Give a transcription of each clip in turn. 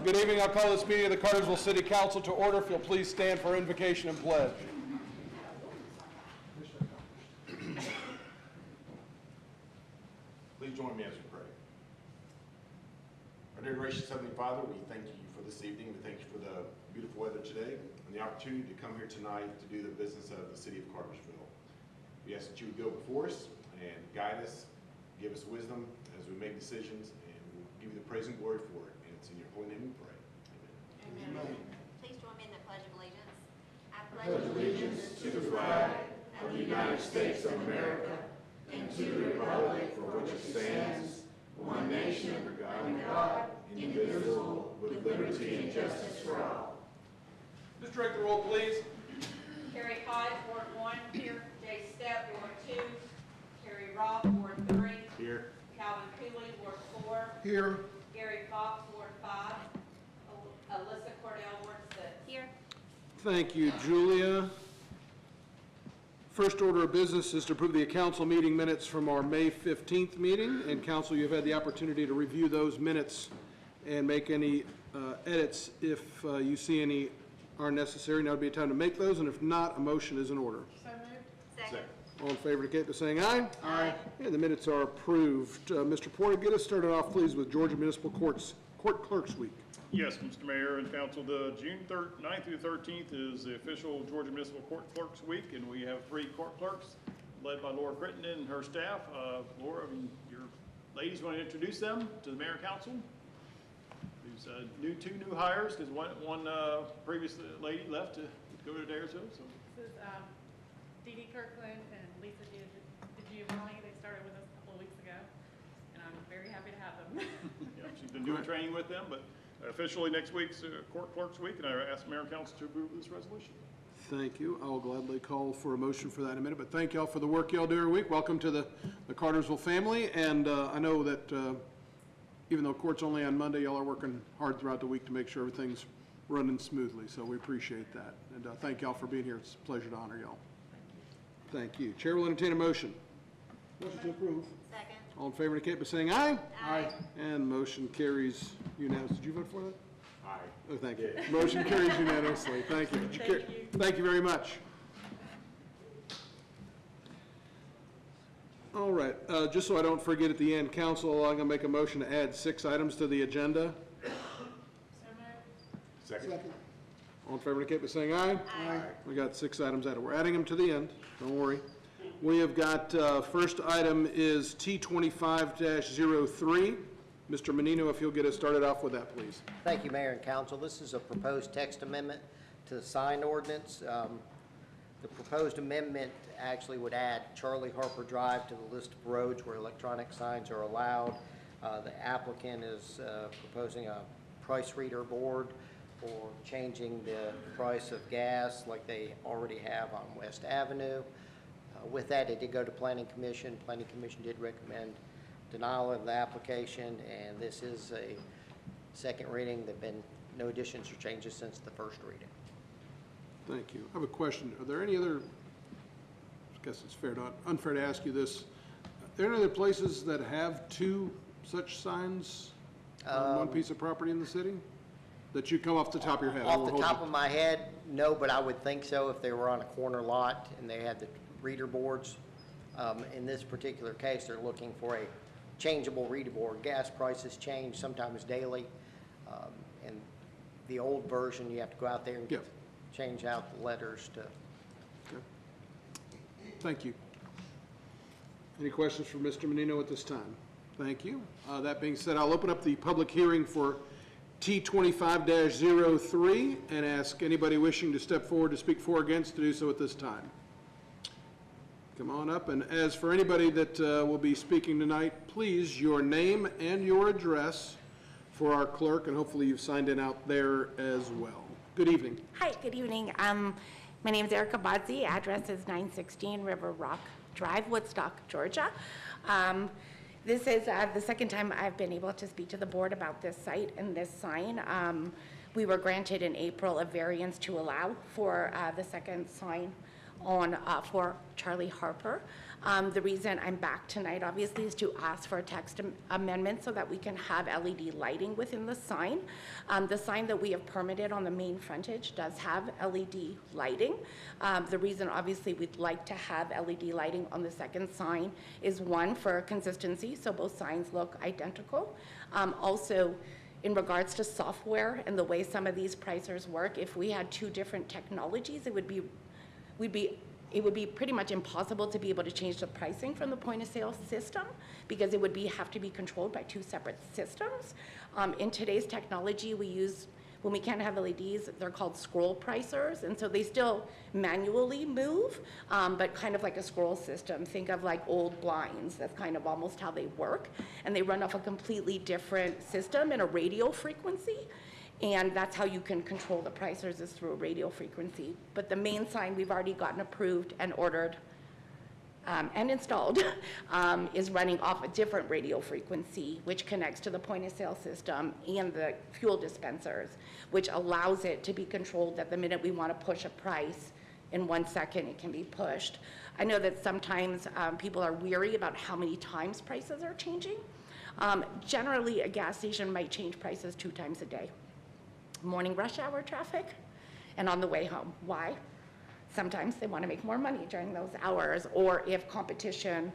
Good evening. I'll call this meeting of the Cartersville City Council to order. If you'll please stand for invocation and pledge. Please join me as we pray. Our dear gracious Heavenly Father, we thank you for this evening. We thank you for the beautiful weather today and the opportunity to come here tonight to do the business of the city of Cartersville. We ask that you would go before us and guide us, give us wisdom as we make decisions, and we'll give you the praise and glory for it. And it's in your holy name we pray. Amen. Amen. Please join me in the Pledge of Allegiance. I pledge allegiance to the flag of the United States of America and to the republic for which it stands, one nation under God, indivisible, with liberty and justice for all. Just take the roll, please. Carrie Hodge, Ward 1. Here. Jay Stepp, Ward 2. Carrie Roth, Ward 3. Here. Calvin Cooley, Ward 4. Here. Gary Fox, Ward 5. Alyssa Cordell, Ward 6. Here. Thank you, Julia. First order of business is to approve the council meeting minutes from our May 15th meeting. And council, you've had the opportunity to review those minutes and make any edits if you see any are necessary. Now would be a time to make those, and if not, a motion is in order. So moved. Second. All in favor indicate by saying aye. Aye. And the minutes are approved. Mr. Porter, get us started off, please, with Georgia Municipal Court's Court Clerks Week. Yes, Mr. Mayor and Council, the June 9th through 13th is the official Georgia Municipal Court Clerks Week, and we have 3 court clerks led by Laura Crittenden and her staff. Laura, your ladies want to introduce them to the Mayor and Council? There's 2 new hires because one previous lady left to go to Daresville. So. This is Dee Dee Kirkland and Lisa Giovanni. They started with us a couple of weeks ago, and I'm very happy to have them. Yeah, she's been doing training with them, but officially next week's Court Clerks Week, and I ask Mayor and Council to approve this resolution. Thank you. I will gladly call for a motion for that in a minute, but thank y'all for the work y'all do every week. Welcome to the Cartersville family, and I know that even though court's only on Monday, y'all are working hard throughout the week to make sure everything's running smoothly, so we appreciate that. And thank y'all for being here. It's a pleasure to honor y'all. Thank you. Chair will entertain a motion. Motion to approve. Second. All in favor indicate by saying aye. Aye. And motion carries unanimously. Did you vote for that? Aye. Oh, thank you. Motion carries unanimously. Thank you. Thank you very much. All right, just so I don't forget at the end, council, I'm going to make a motion to add 6 items to the agenda. So moved. Second. All in favor indicate by saying aye. Aye. We got 6 items added. We're adding them to the end. Don't worry. We have got, first item is T25-03. Mr. Menino, if you'll get us started off with that, please. Thank you, Mayor and Council. This is a proposed text amendment to the sign ordinance. The proposed amendment actually would add Charlie Harper Drive to the list of roads where electronic signs are allowed. The applicant is proposing a price reader board for changing the price of gas like they already have on West Avenue. With that, it did go to Planning Commission. Planning Commission did recommend denial of the application, and this is a second reading. There have been no additions or changes since the first reading. Thank you. I have a question. Are there any other, I guess it's unfair to ask you this, are there any other places that have 2 such signs on one piece of property in the city that you come off the top of your head? Off the top of my head, no, but I would think so if they were on a corner lot and they had the reader boards. In this particular case, they're looking for a changeable reader board. Gas prices change sometimes daily, and the old version, you have to go out there and change out the letters to. Okay. Thank you. Any questions for Mr. Menino at this time? Thank you. That being said, I'll open up the public hearing for T25-03 and ask anybody wishing to step forward to speak for or against to do so at this time. Come on up, and as for anybody that will be speaking tonight, please, your name and your address for our clerk, and hopefully you've signed in out there as well. Good evening. Hi, good evening. My name is Erica Bodzi. Address is 916 River Rock Drive, Woodstock, Georgia. This is the second time I've been able to speak to the board about this site and this sign. We were granted in April a variance to allow for the second sign for Charlie Harper. The reason I'm back tonight, obviously, is to ask for a text amendment so that we can have LED lighting within the sign. The sign that we have permitted on the main frontage does have LED lighting. The reason, obviously, we'd like to have LED lighting on the second sign is, one, for consistency, so both signs look identical. Also, in regards to software and the way some of these pricers work, if we had two different technologies, it would be pretty much impossible to be able to change the pricing from the point of sale system, because it would have to be controlled by two separate systems. In today's technology, when we can't have LEDs, they're called scroll pricers, and so they still manually move, but kind of like a scroll system. Think of like old blinds. That's kind of almost how they work, and they run off a completely different system and a radio frequency. And that's how you can control the pricers, is through a radio frequency. But the main sign we've already gotten approved and ordered and installed is running off a different radio frequency, which connects to the point of sale system and the fuel dispensers, which allows it to be controlled that the minute we want to push a price, in 1 second it can be pushed. I know that sometimes people are weary about how many times prices are changing. Generally, a gas station might change prices 2 times a day. Morning rush hour traffic and on the way home. Why? Sometimes they want to make more money during those hours, or if competition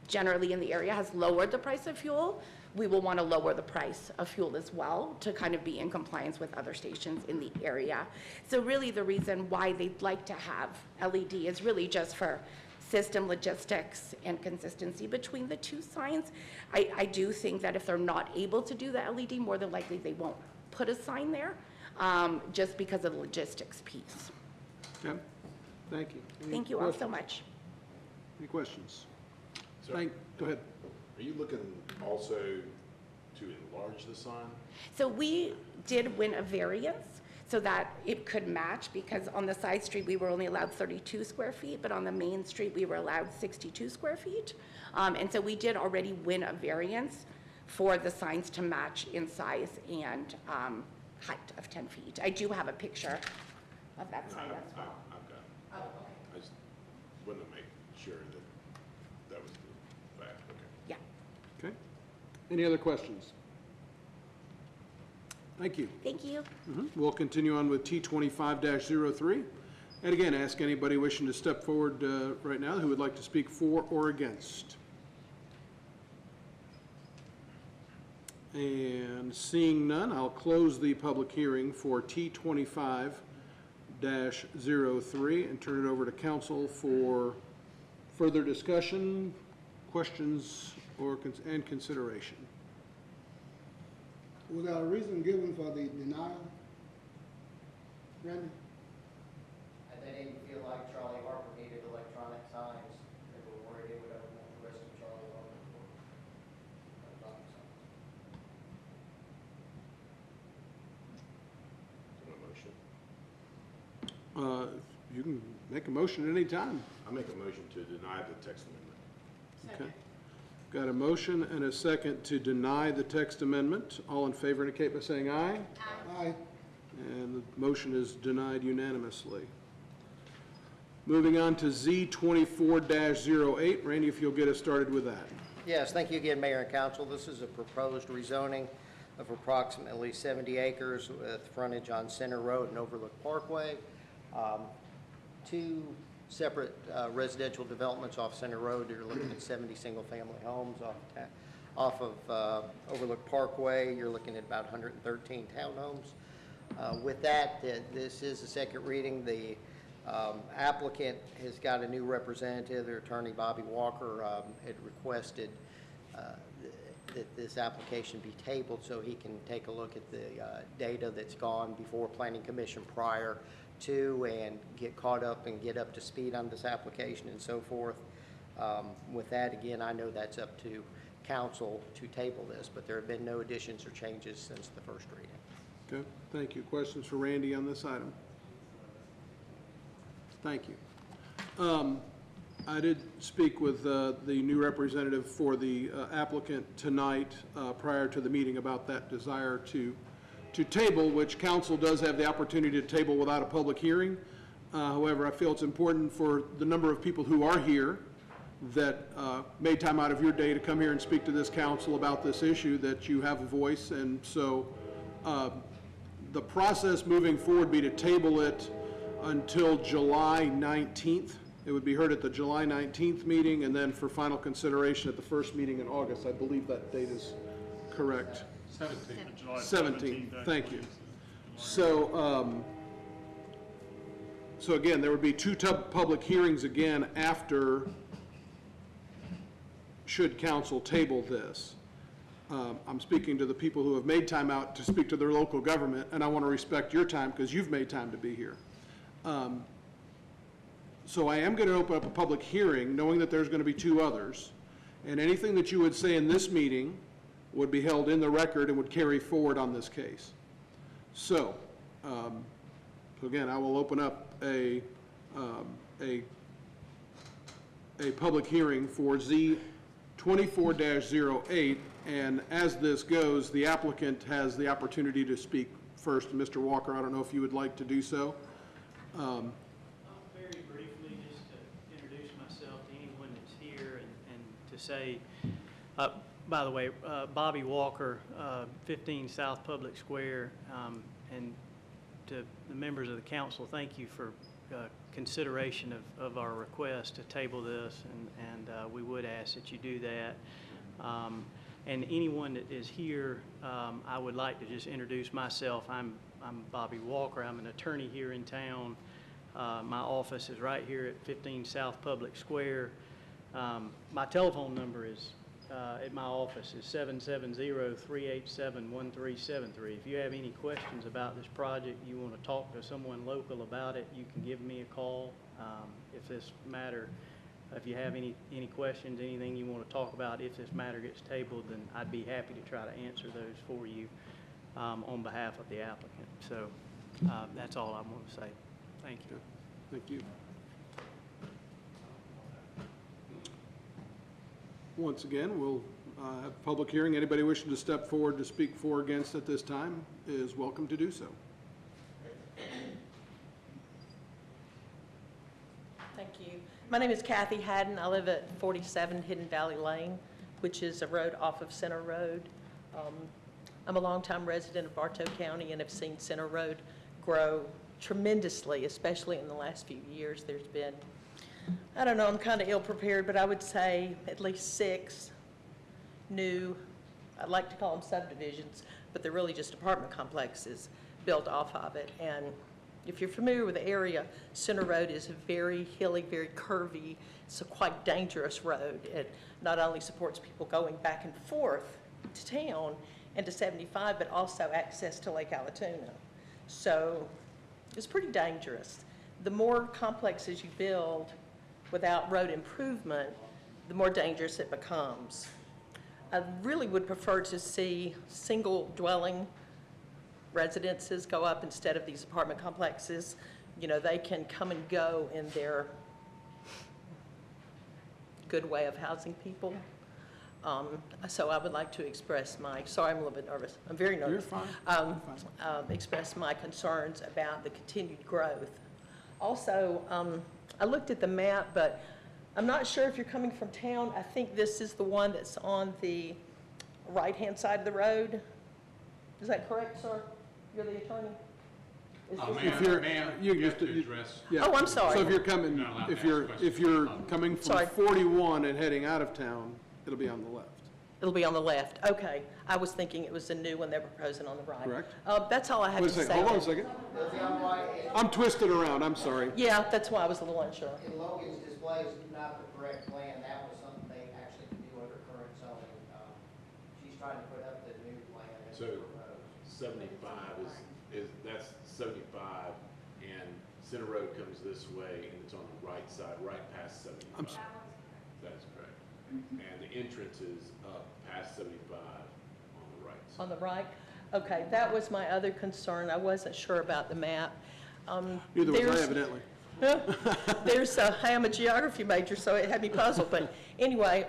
generally in the area has lowered the price of fuel, we will want to lower the price of fuel as well to kind of be in compliance with other stations in the area. So really the reason why they'd like to have LED is really just for system logistics and consistency between the two signs. I do think that if they're not able to do the LED, more than likely they won't put a sign there, just because of the logistics piece. Okay, thank you. Any Thank you all so questions? much. Any questions? Sir, Go ahead. are you looking also to enlarge the sign? So we did win a variance so that it could match, because on the side street, we were only allowed 32 square feet, but on the main street, we were allowed 62 square feet. And so we did already win a variance for the signs to match in size and height of 10 feet. I do have a picture of that sign as well. I've got it. Oh, okay. I just wanted to make sure that was the fact, okay. Yeah. Okay. Any other questions? Thank you. Thank you. We'll continue on with T25-03. And again, ask anybody wishing to step forward right now who would like to speak for or against. And seeing none, I'll close the public hearing for T25-03 and turn it over to council for further discussion, questions, and consideration. Was there a reason given for the denial, Randy? They didn't feel like Charlie Harper needed electronic signs. They were worried it would open up the rest of Charlie Harper for electronic signs. So a motion. You can make a motion at any time. I make a motion to deny the text amendment. Okay. Got a motion and a second to deny the text amendment. All in favor indicate by saying aye. Aye. And the motion is denied unanimously. Moving on to Z24-08. Randy, if you'll get us started with that. Yes, thank you again, Mayor and Council. This is a proposed rezoning of approximately 70 acres with frontage on Center Road and Overlook Parkway. Two separate residential developments off Center Road. You're looking at 70 single-family homes off of Overlook Parkway. You're looking at about 113 townhomes. With that, this is the second reading. The applicant has got a new representative. Their attorney, Bobby Walker, had requested that this application be tabled so he can take a look at the data that's gone before Planning Commission prior to and get caught up and get up to speed on this application and so forth. With that, again, I know that's up to council to table this, but there have been no additions or changes since the first reading. Okay, thank you. Questions for Randy on this item? Thank you. I did speak with the new representative for the applicant tonight prior to the meeting about that desire to table, which council does have the opportunity to table without a public hearing. However, I feel it's important for the number of people who are here that made time out of your day to come here and speak to this council about this issue, that you have a voice. And so the process moving forward be to table it until July 19th. It would be heard at the July 19th meeting, and then for final consideration at the first meeting in August. I believe that date is correct. 17th. July 17th, thank you. actually. So, so again, there would be two public hearings again after, should council table this. I'm speaking to the people who have made time out to speak to their local government, and I want to respect your time because you've made time to be here. So I am going to open up a public hearing, knowing that there's going to be two others, and anything that you would say in this meeting would be held in the record and would carry forward on this case. So, again, I will open up a public hearing for Z 24-08, and as this goes, the applicant has the opportunity to speak first. Mr. Walker, I don't know if you would like to do so. Very briefly, just to introduce myself to anyone that's here and to say, by the way, Bobby Walker, 15 South Public Square, and to the members of the council, thank you for consideration of our request to table this, and we would ask that you do that. And anyone that is here, I would like to just introduce myself. I'm Bobby Walker. I'm an attorney here in town. My office is right here at 15 South Public Square. My telephone number is at my office is 770-387-1373. If you have any questions about this project, you want to talk to someone local about it, you can give me a call. If this matter, if you have any questions, anything you want to talk about, if this matter gets tabled, then I'd be happy to try to answer those for you on behalf of the applicant. So that's all I want to say. Thank you. Thank you. Once again, we'll have a public hearing. Anybody wishing to step forward to speak for or against at this time is welcome to do so. Thank you. My name is Kathy Haddon. I live at 47 Hidden Valley Lane, which is a road off of Center Road. I'm a longtime resident of Bartow County and have seen Center Road grow tremendously, especially in the last few years. There's been, I don't know, I'm kind of ill-prepared, but I would say at least 6 new, I'd like to call them subdivisions, but they're really just apartment complexes built off of it. And if you're familiar with the area, Center Road is a very hilly, very curvy, it's a quite dangerous road. It not only supports people going back and forth to town and to 75, but also access to Lake Allatoona. So it's pretty dangerous. The more complexes you build without road improvement, the more dangerous it becomes. I really would prefer to see single dwelling residences go up instead of these apartment complexes. You know, they can come and go in their good way of housing people. So I would like to express my, sorry, I'm a little bit nervous. I'm very nervous. You're fine. Express my concerns about the continued growth. Also, I looked at the map, but I'm not sure if you're coming from town. I think this is the one that's on the right-hand side of the road. Is that correct, sir? You're the attorney? Is this- Ma'am, you have to address. Yeah. Oh, I'm sorry. So if you're coming, if you're coming from Sorry. 41 and heading out of town, it'll be on the left. It'll be on the left. Okay. I was thinking it was the new one they're proposing on the right. Correct. That's all I have Wait to a say. second, hold on a second. I'm twisted around, I'm sorry. Yeah, that's why I was a little unsure. In Logan's displays, not the correct plan, that was something they actually can do under current zoning. She's trying to put up the new plan as So proposed. 75 that's 75, and Center Road comes this way, and it's on the right side, right past 75. That's correct. And the entrance is up past 75 on the right side. On the right? Okay, that was my other concern. I wasn't sure about the map. Neither was I There's- evidently. I am a geography major, so it had me puzzled. But anyway,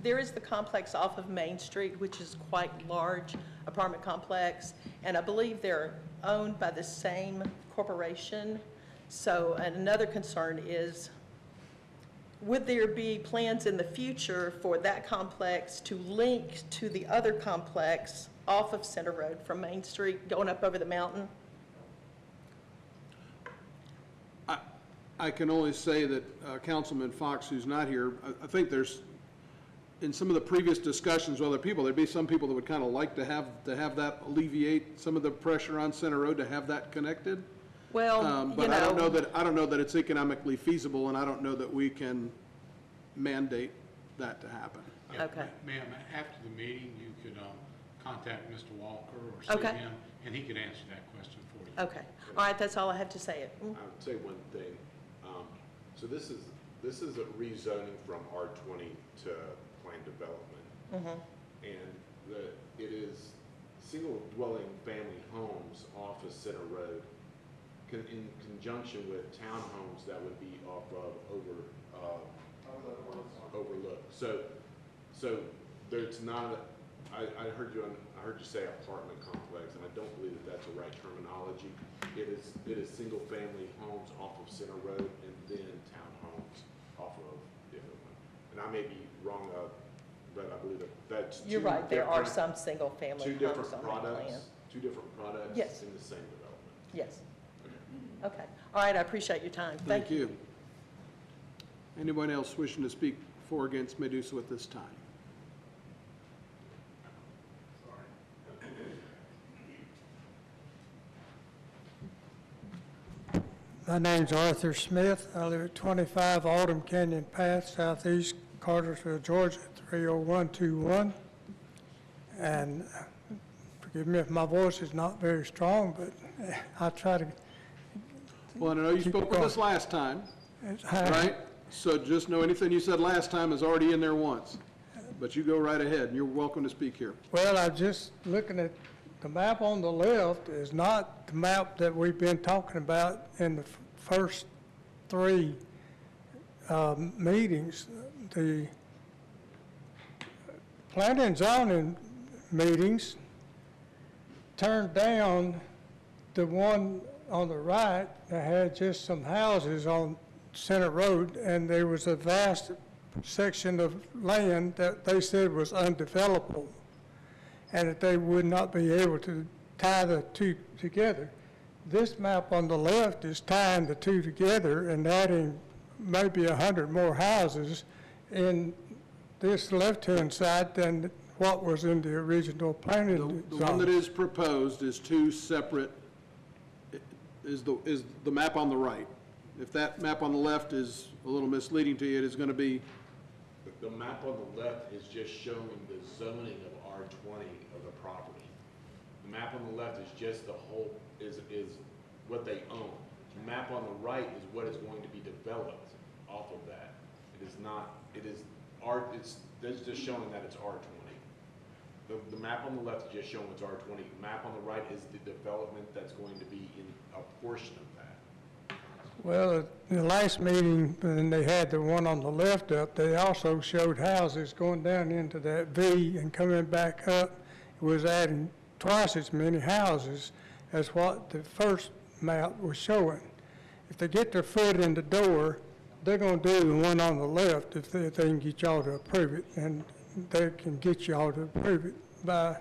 there is the complex off of Main Street, which is quite large apartment complex, and I believe they're owned by the same corporation. So, and another concern is, would there be plans in the future for that complex to link to the other complex off of Center Road from Main Street, going up over the mountain? I can only say that Councilman Fox, who's not here, I think there's, in some of the previous discussions with other people, there'd be some people that would kind of like to have that alleviate some of the pressure on Center Road to have that connected. Well, But I don't know that it's economically feasible, and I don't know that we can mandate that to happen. Yeah, Okay. Ma'am, after the meeting, you could contact Mr. Walker or see Okay. him, and he could answer that question for you. Okay, all right, that's all I have to say. I would say one thing. So this is a rezoning from R20 to planned development. And it is single dwelling family homes off of Center Road in conjunction with townhomes that would be off of Overlook. So there's not, I heard you say apartment complex, and I don't believe that that's the right terminology. It is single family homes off of Center Road and then townhomes off of different one. And I may be wrong, but I believe that's You're two right, there are different- some single-family two homes different on that plan. products, two different products Yes. in the same development. Yes. Okay, all right, I appreciate your time. Thank you. Anyone else wishing to speak for or against Medusa at this time? My name's Arthur Smith. I live at 25 Autumn Canyon Path, southeast Cartersville, Georgia, 30121. And forgive me if my voice is not very strong, but I try to. Well, I know you spoke with us last time, right? So just know anything you said last time is already in there once. But you go right ahead, and you're welcome to speak here. Well, I'm just looking at the map on the left is not the map that we've been talking about in the first three meetings. The planning and zoning meetings turned down the one on the right that had just some houses on Center Road, and there was a vast section of land that they said was undevelopable, and that they would not be able to tie the two together. This map on the left is tying the two together and adding maybe 100 more houses in this left-hand side than what was in the original planning The one that is proposed is two separate, is the map on the right. If that map on the left is a little misleading to you, it is going to be. The map on the left is just showing the zoning of R20 of the property. The map on the left is just the whole, is what they own. The map on the right is what is going to be developed off of that. It is not, it is that's just showing that it's R20. The map on the left is just showing it's R20. The map on the right is the development that's going to be in a portion of that. Well, at the last meeting, when they had the one on the left up, they also showed houses going down into that V and coming back up. It was adding twice as many houses as what the first map was showing. If they get their foot in the door, they're going to do the one on the left if they can get y'all to approve it, and they can get y'all to approve it by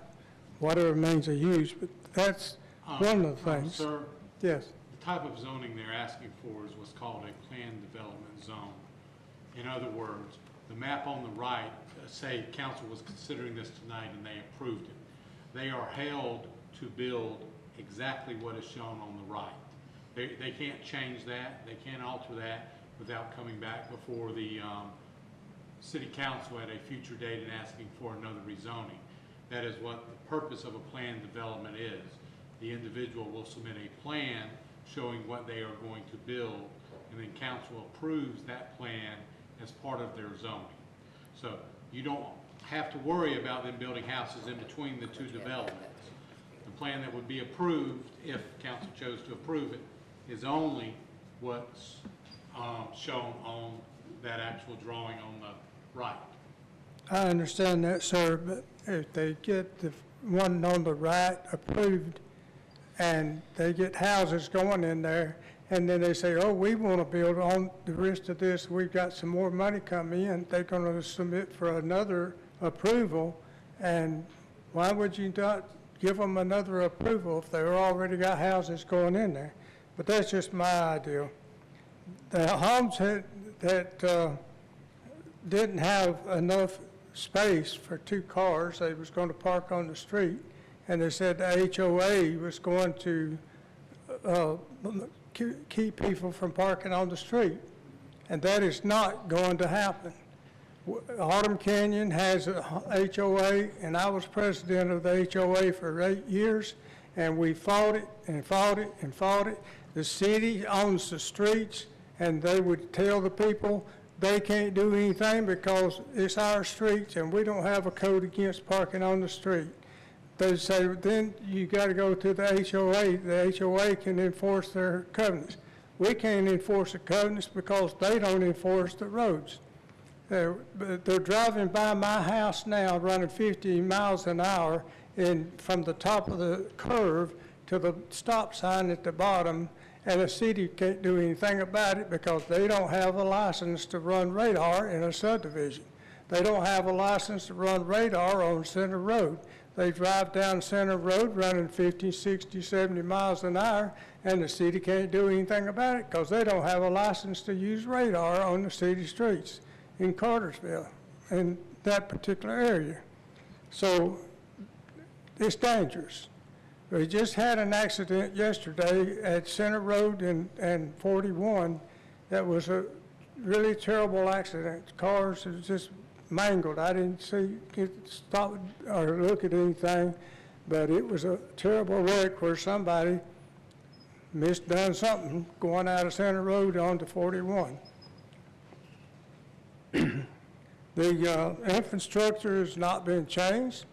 whatever means they use. But that's one of the things. Sir, Yes. the type of zoning they're asking for is what's called a planned development zone. In other words, the map on the right, say council was considering this tonight and they approved it. They are held to build exactly what is shown on the right. They can't change that, they can't alter that without coming back before the city council at a future date and asking for another rezoning. That is what the purpose of a planned development is. The individual will submit a plan showing what they are going to build, and then council approves that plan as part of their zoning. So you don't have to worry about them building houses in between the two developments. The plan that would be approved, if council chose to approve it, is only what's shown on that actual drawing on the right. I understand that, sir, but if they get the one on the right approved and they get houses going in there and then they say, oh, we want to build on the rest of this, we've got some more money coming in, they're going to submit for another approval, and why would you not give them another approval if they've already got houses going in there? But that's just my idea. The homes that didn't have enough space for 2 cars, they was going to park on the street, and they said the HOA was going to keep people from parking on the street, and that is not going to happen. Autumn Canyon has a HOA, and I was president of the HOA for 8 years, and we fought it and fought it and fought it. The city owns the streets, and they would tell the people they can't do anything because it's our streets and we don't have a code against parking on the street. They say, then you got to go to the HOA. The HOA can enforce their covenants. We can't enforce the covenants because they don't enforce the roads. They're driving by my house now running 50 miles an hour from the top of the curve to the stop sign at the bottom, and the city can't do anything about it because they don't have a license to run radar in a subdivision. They don't have a license to run radar on Center Road. They drive down Center Road running 50, 60, 70 miles an hour, and the city can't do anything about it because they don't have a license to use radar on the city streets in Cartersville, in that particular area. So it's dangerous. We just had an accident yesterday at Center Road and 41 that was a really terrible accident. Cars was just mangled. I didn't see it stop or look at anything, but it was a terrible wreck where somebody misdone something going out of Center Road onto 41. The infrastructure has not been changed.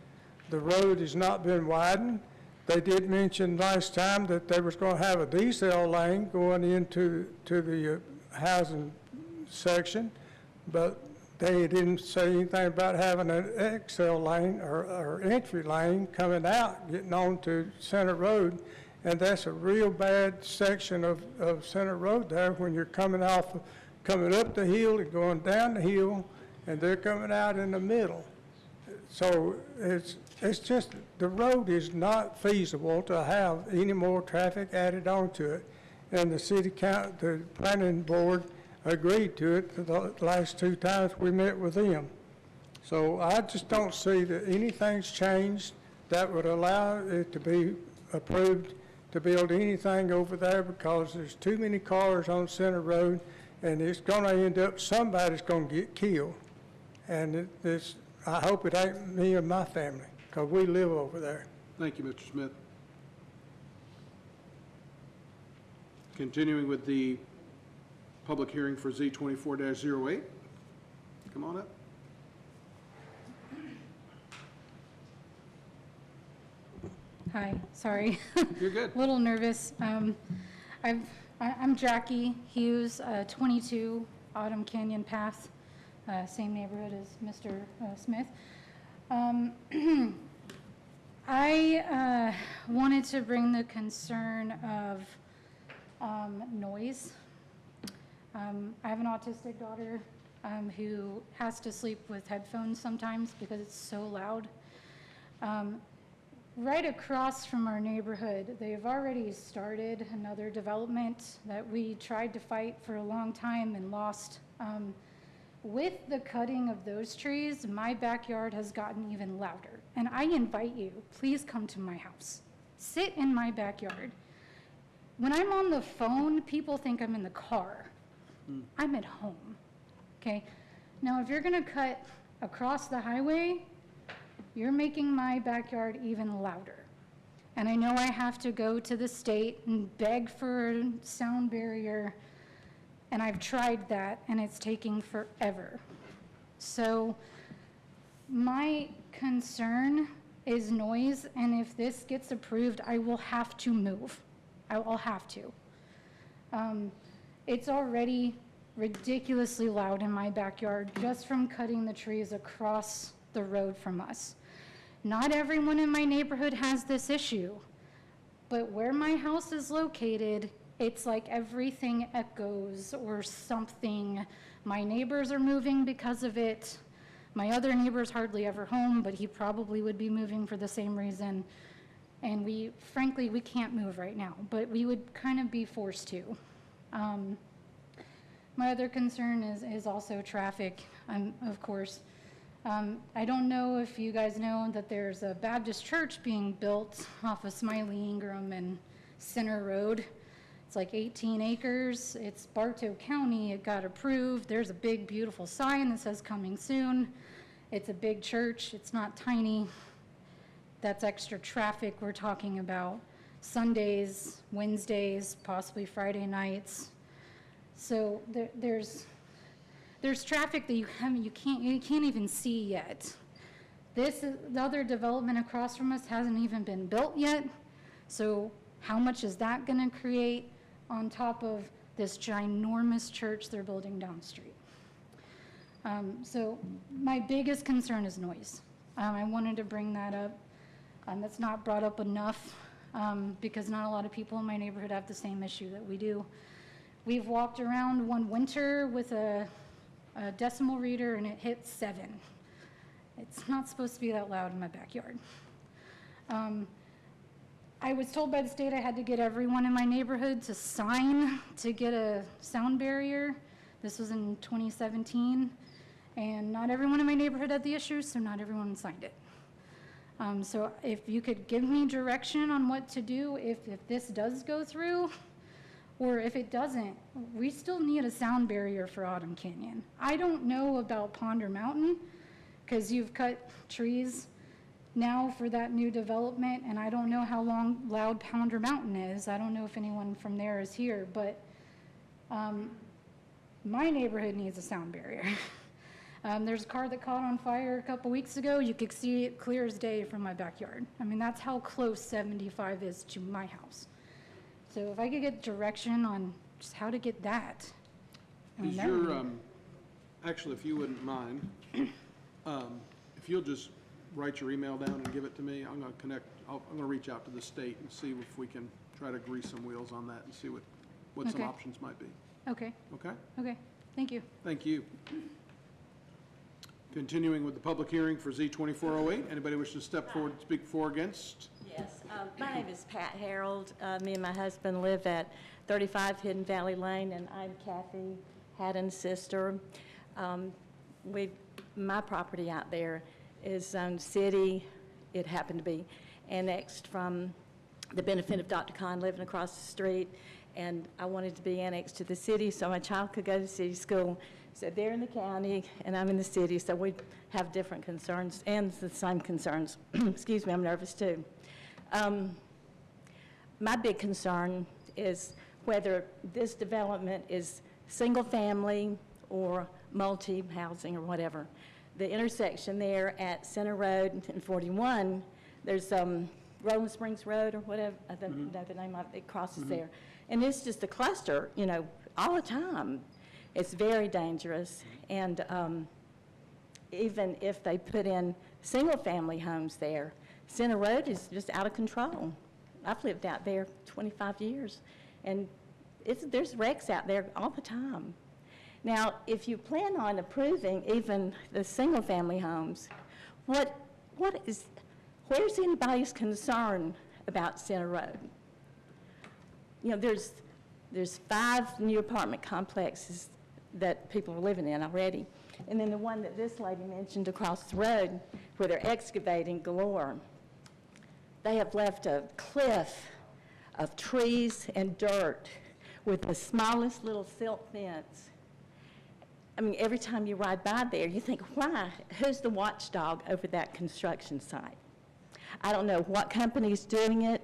The road has not been widened. They did mention last time that they was going to have a decel lane going into the housing section, but they didn't say anything about having an XL lane or entry lane coming out, getting on to Center Road. And that's a real bad section of Center Road there when you're coming up the hill and going down the hill, and they're coming out in the middle. So it's just, the road is not feasible to have any more traffic added onto it. And the planning board agreed to it the last 2 times we met with them. So I just don't see that anything's changed that would allow it to be approved to build anything over there because there's too many cars on Center Road, and it's going to end up, somebody's going to get killed. And I hope it ain't me and my family, because we live over there. Thank you, Mr. Smith. Continuing with the public hearing for Z24-08. Come on up. Hi, sorry. You're good. A little nervous. I'm Jackie Hughes, 22 Autumn Canyon Path, same neighborhood as Mr. Smith. I wanted to bring the concern of noise. I have an autistic daughter who has to sleep with headphones sometimes because it's so loud. Right across from our neighborhood, they've already started another development that we tried to fight for a long time and lost. With the cutting of those trees, my backyard has gotten even louder. And I invite you, please come to my house. Sit in my backyard. When I'm on the phone, people think I'm in the car. I'm at home, okay? Now, if you're gonna cut across the highway, you're making my backyard even louder. And I know I have to go to the state and beg for a sound barrier, and I've tried that, and it's taking forever. So my concern is noise, and if this gets approved, I will have to move. I will have to. It's already ridiculously loud in my backyard just from cutting the trees across the road from us. Not everyone in my neighborhood has this issue, but where my house is located, It's like everything echoes or something. My neighbors are moving because of it. My other neighbor's hardly ever home, but he probably would be moving for the same reason. And frankly, we can't move right now, but we would kind of be forced to. My other concern is also traffic, of course. I don't know if you guys know that there's a Baptist church being built off of Smiley Ingram and Center Road. It's like 18 acres. It's Bartow County. It got approved. There's a big, beautiful sign that says coming soon. It's a big church. It's not tiny. That's extra traffic we're talking about. Sundays, Wednesdays, possibly Friday nights. So there's traffic that you can't even see yet. The other development across from us hasn't even been built yet. So how much is that going to create on top of this ginormous church they're building down the street? So my biggest concern is noise. I wanted to bring that up. That's not brought up enough because not a lot of people in my neighborhood have the same issue that we do. We've walked around one winter with a decimal reader and it hit 7. It's not supposed to be that loud in my backyard. I was told by the state I had to get everyone in my neighborhood to sign to get a sound barrier. This was in 2017, and not everyone in my neighborhood had the issue, so not everyone signed it. So if you could give me direction on what to do if this does go through, or if it doesn't, we still need a sound barrier for Autumn Canyon. I don't know about Ponder Mountain, because you've cut trees now for that new development, and I don't know how loud Ponder Mountain is. I don't know if anyone from there is here, but my neighborhood needs a sound barrier. There's a car that caught on fire a couple weeks ago. You could see it clear as day from my backyard. I mean, that's how close 75 is to my house. So if I could get direction on just how to get that. Is your, actually, if you wouldn't mind, if you'll just write your email down and give it to me, I'm going to reach out to the state and see if we can try to grease some wheels on that and see what some options might be. Okay. Okay? Okay. Thank you. Thank you. Continuing with the public hearing for Z2408. Anybody wish to step forward and speak for or against? Yes, my name is Pat Harold. Me and my husband live at 35 Hidden Valley Lane, and I'm Kathy Haddon's sister. My property out there is zoned city. It happened to be annexed from the benefit of Dr. Kahn living across the street, and I wanted to be annexed to the city so my child could go to city school. So they're in the county, and I'm in the city, so we have different concerns and the same concerns. Excuse me, I'm nervous too. My big concern is whether this development is single family or multi-housing or whatever. The intersection there at Center Road and 41, there's Rolling Springs Road or whatever, I don't know the name of it, it crosses there. And it's just a cluster, you know, all the time. It's very dangerous, and even if they put in single-family homes there, Center Road is just out of control. I've lived out there 25 years, and there's wrecks out there all the time. Now, if you plan on approving even the single-family homes, where's anybody's concern about Center Road? You know, there's 5 new apartment complexes that people are living in already. And then the one that this lady mentioned across the road, where they're excavating galore. They have left a cliff of trees and dirt with the smallest little silk fence. I mean, every time you ride by there, you think, why? Who's the watchdog over that construction site? I don't know what company's doing it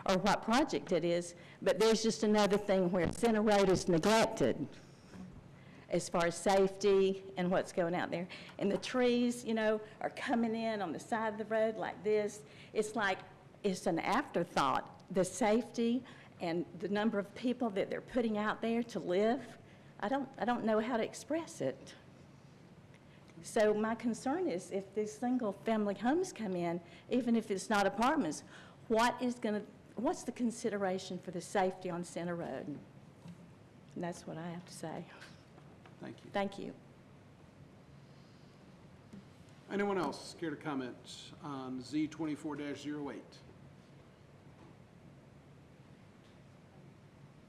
or what project it is, but there's just another thing where Center Road is neglected as far as safety and what's going out there. And the trees, you know, are coming in on the side of the road like this. It's like it's an afterthought. The safety and the number of people that they're putting out there to live, I don't know how to express it. So my concern is if these single-family homes come in, even if it's not apartments, what is going to what's the consideration for the safety on Center Road? And that's what I have to say. Thank you. Thank you. Anyone else care to comment on Z 24-08?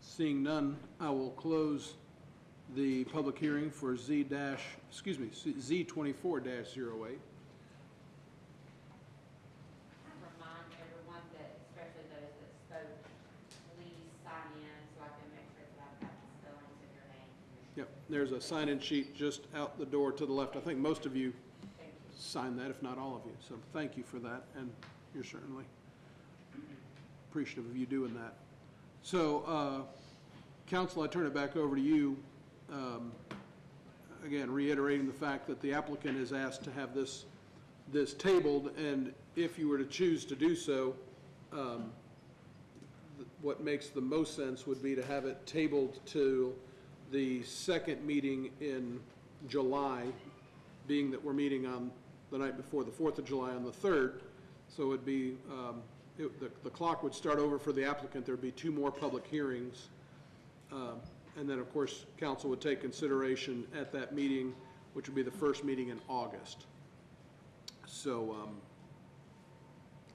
Seeing none, I will close the public hearing for Z 24-08. Remind everyone that, especially those that spoke, please sign in so I can make sure that I've got the spellings of your name. Yep, there's a sign-in sheet just out the door to the left. I think most of you signed that, if not all of you. So thank you for that, and you're certainly appreciative of you doing that. So, Council, I turn it back over to you. Again, reiterating the fact that the applicant is asked to have this tabled, and if you were to choose to do so, what makes the most sense would be to have it tabled to the second meeting in July, being that we're meeting on the night before the 4th of July on the 3rd. So it'd be, the clock would start over for the applicant. There'd be 2 more public hearings. And then, of course, council would take consideration at that meeting, which would be the first meeting in August. So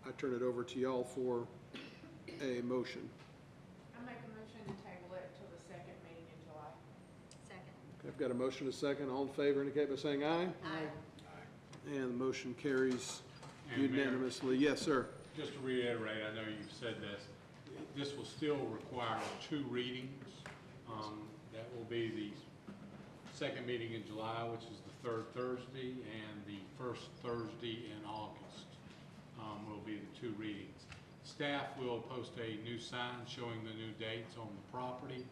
I turn it over to y'all for a motion. I make a motion to table it till the second meeting in July. Second. Okay, I've got a motion and a second. All in favor indicate by saying aye. Aye. And the motion carries And Mayor, unanimously. Yes, sir. just to reiterate, I know you've said this will still require 2 readings. That will be the second meeting in July, which is the 3rd Thursday, and the first Thursday in August will be the 2 readings. Staff will post a new sign showing the new dates on the property,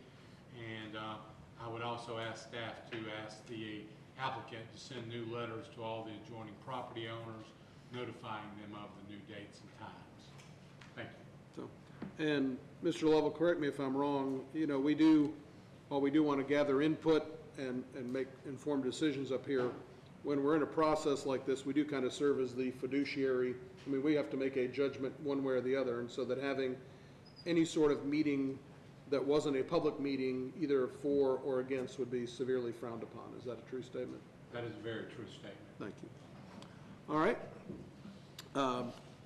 and I would also ask staff to ask the applicant to send new letters to all the adjoining property owners, notifying them of the new dates and times. Thank you. So, and Mr. Lovell, correct me if I'm wrong, you know, while we do want to gather input and make informed decisions up here, when we're in a process like this, we do kind of serve as the fiduciary. I mean, we have to make a judgment one way or the other, and so that having any sort of meeting that wasn't a public meeting, either for or against, would be severely frowned upon. Is that a true statement? That is a very true statement. Thank you. All right.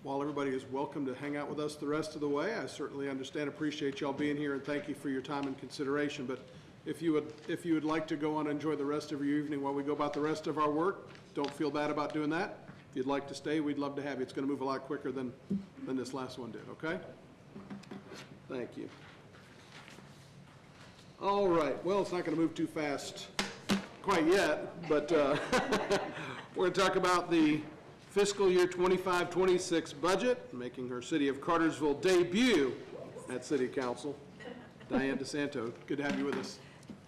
While everybody is welcome to hang out with us the rest of the way, I certainly understand, appreciate y'all being here, and thank you for your time and consideration. But if you would like to go on and enjoy the rest of your evening while we go about the rest of our work, don't feel bad about doing that. If you'd like to stay, we'd love to have you. It's going to move a lot quicker than this last one did, okay? Thank you. All right, well, it's not going to move too fast quite yet, but we're going to talk about the fiscal year 25-26 budget, making her City of Cartersville debut at City Council. Diane DeSanto, good to have you with us.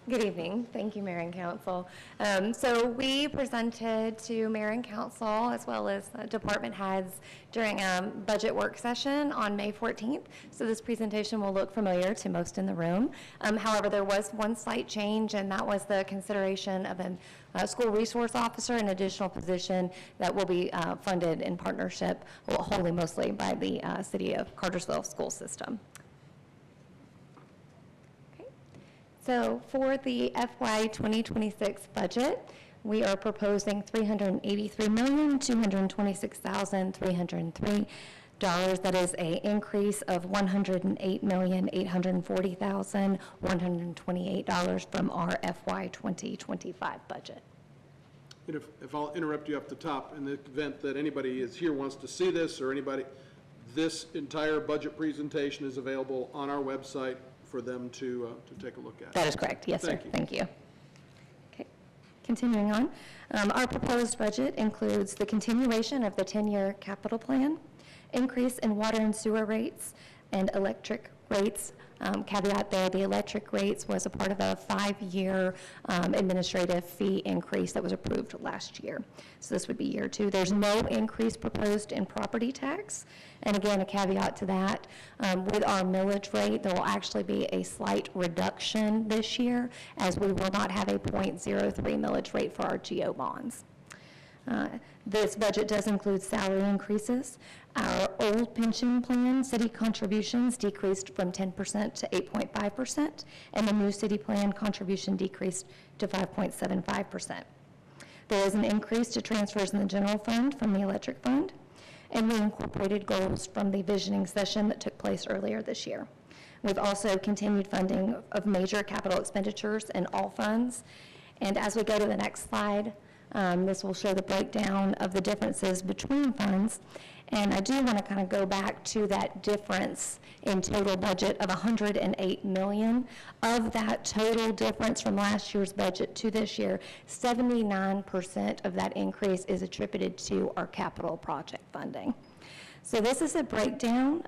Good evening. Thank you, Mayor and Council. So we presented to Mayor and Council as well as department heads during a budget work session on May 14th. So this presentation will look familiar to most in the room. However, there was one slight change, and that was the consideration of a school resource officer, an additional position that will be funded in partnership, well, wholly mostly by the City of Cartersville school system. So for the FY 2026 budget, we are proposing $383,226,303. That is an increase of $108,840,128 from our FY 2025 budget. And if I'll interrupt you up the top, in the event that anybody is here wants to see this, or anybody, this entire budget presentation is available on our website for them to take a look at. That is correct. Yes, sir. Thank you. Okay. Continuing on, our proposed budget includes the continuation of the 10-year capital plan, increase in water and sewer rates, and electric rates. Caveat there, the electric rates was a part of a 5-year administrative fee increase that was approved last year. So this would be year 2. There's no increase proposed in property tax. And again, a caveat to that, with our millage rate, there will actually be a slight reduction this year, as we will not have a .03 millage rate for our GO bonds. This budget does include salary increases. Our old pension plan, city contributions decreased from 10% to 8.5%, and the new city plan contribution decreased to 5.75%. There is an increase to transfers in the general fund from the electric fund, and we incorporated goals from the visioning session that took place earlier this year. We've also continued funding of major capital expenditures in all funds. And as we go to the next slide, this will show the breakdown of the differences between funds. And I do want to kind of go back to that difference in total budget of $108 million. Of that total difference from last year's budget to this year, 79% of that increase is attributed to our capital project funding. So this is a breakdown,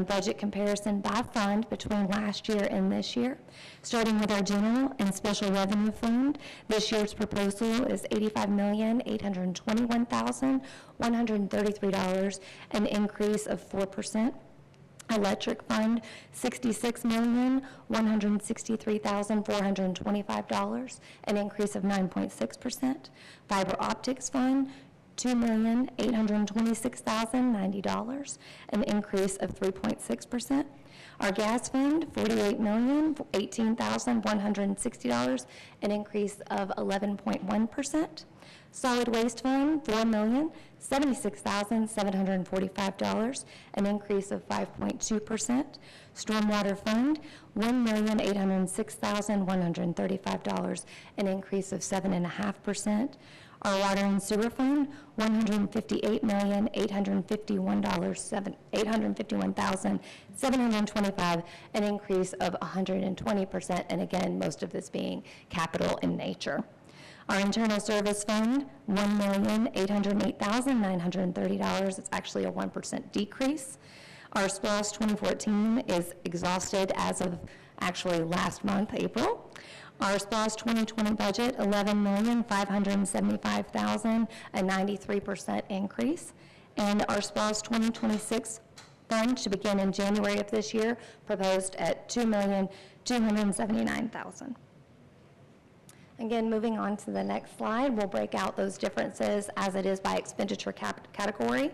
budget comparison by fund between last year and this year. Starting with our general and special revenue fund, this year's proposal is $85,821,133, an increase of 4%. Electric fund, $66,163,425, an increase of 9.6%. Fiber optics fund, $2,826,090, an increase of 3.6%. Our gas fund, $48,018,160, an increase of 11.1%. Solid waste fund, $4,076,745, an increase of 5.2%. Stormwater fund, $1,806,135, an increase of 7.5%. Our water and sewer fund, $158,851,725, an increase of 120%, and again, most of this being capital in nature. Our internal service fund, $1,808,930. It's actually a 1% decrease. Our SPLOST 2014 is exhausted as of actually last month, April. Our SPLOST 2020 budget, $11,575,000, a 93% increase. And our SPLOST 2026 fund to begin in January of this year, proposed at $2,279,000. Again, moving on to the next slide, we'll break out those differences as it is by expenditure category.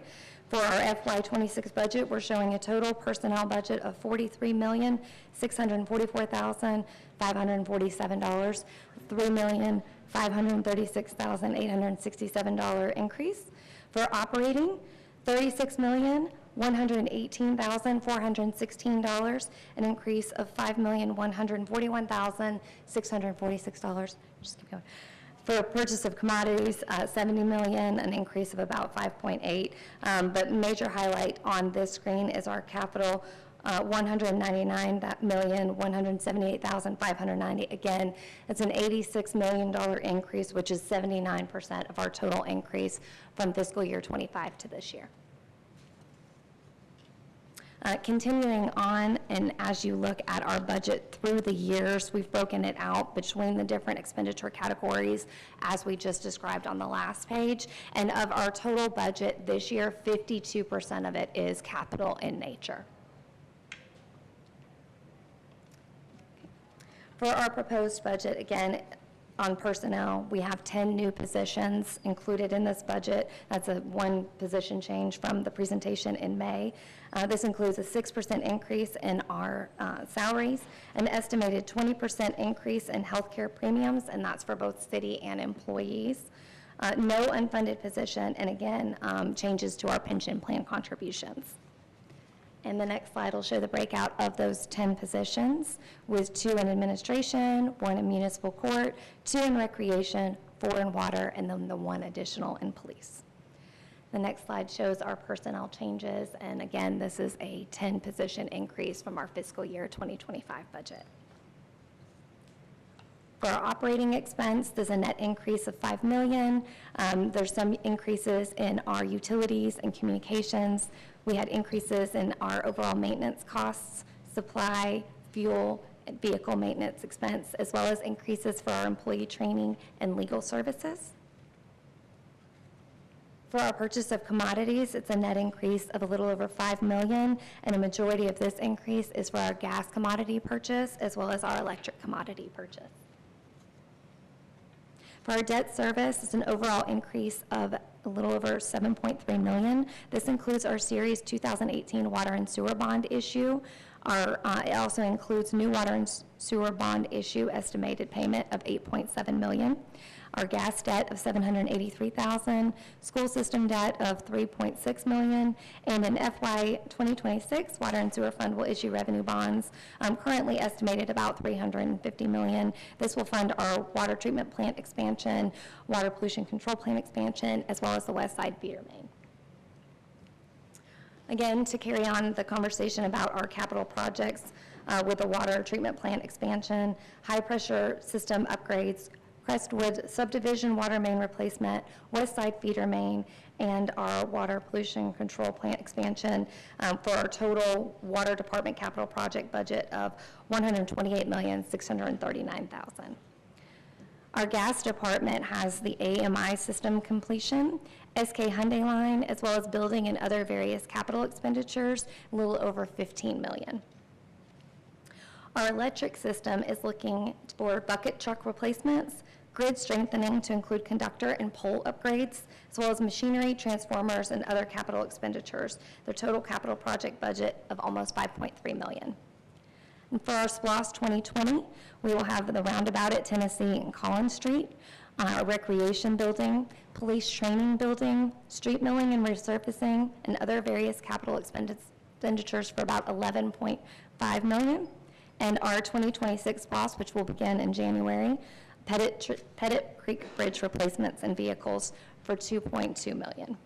For our FY26 budget, we're showing a total personnel budget of $43,644,547, $3,536,867 increase. For operating, $36,118,416, an increase of $5,141,646. Just keep going. For purchase of commodities, $70 million, an increase of about 5.8. But major highlight on this screen is our capital, $199,178,590. Again, it's an $86 million increase, which is 79% of our total increase from fiscal year 25 to this year. Continuing on, and as you look at our budget through the years, we've broken it out between the different expenditure categories as we just described on the last page. And of our total budget this year, 52% of it is capital in nature. For our proposed budget, again, on personnel, we have 10 new positions included in this budget. That's a one position change from the presentation in May. This includes a 6% increase in our salaries, an estimated 20% increase in healthcare premiums, and that's for both city and employees. No unfunded position, and again, changes to our pension plan contributions. And the next slide will show the breakout of those 10 positions, with 2 in administration, 1 in municipal court, 2 in recreation, 4 in water, and then the 1 additional in police. The next slide shows our personnel changes, and again, this is a 10 position increase from our fiscal year 2025 budget. For our operating expense, there's a net increase of $5 million. There's some increases in our utilities and communications. We had increases in our overall maintenance costs, supply, fuel, and vehicle maintenance expense, as well as increases for our employee training and legal services. For our purchase of commodities, it's a net increase of a little over $5 million, and a majority of this increase is for our gas commodity purchase, as well as our electric commodity purchase. For our debt service, it's an overall increase of a little over $7.3 million. This includes our Series 2018 water and sewer bond issue. It also includes new water and sewer bond issue estimated payment of $8.7 million. Our gas debt of $783,000, school system debt of $3.6 million, and in FY 2026, Water and Sewer Fund will issue revenue bonds, currently estimated about $350 million. This will fund our water treatment plant expansion, water pollution control plant expansion, as well as the West Side feeder main. Again, to carry on the conversation about our capital projects with the water treatment plant expansion, high-pressure system upgrades, Crestwood subdivision water main replacement, West Side feeder main, and our water pollution control plant expansion for our total water department capital project budget of $128,639,000. Our gas department has the AMI system completion, SK Hyundai line, as well as building and other various capital expenditures, a little over $15 million. Our electric system is looking for bucket truck replacements, grid strengthening to include conductor and pole upgrades, as well as machinery, transformers, and other capital expenditures. Their total capital project budget of almost $5.3 million. And for our SPLOST 2020, we will have the roundabout at Tennessee and Collins Street, a recreation building, police training building, street milling and resurfacing, and other various capital expenditures for about $11.5 million. And our 2026 SPLOST, which will begin in January, Pettit Creek Bridge replacements and vehicles for $2.2 million.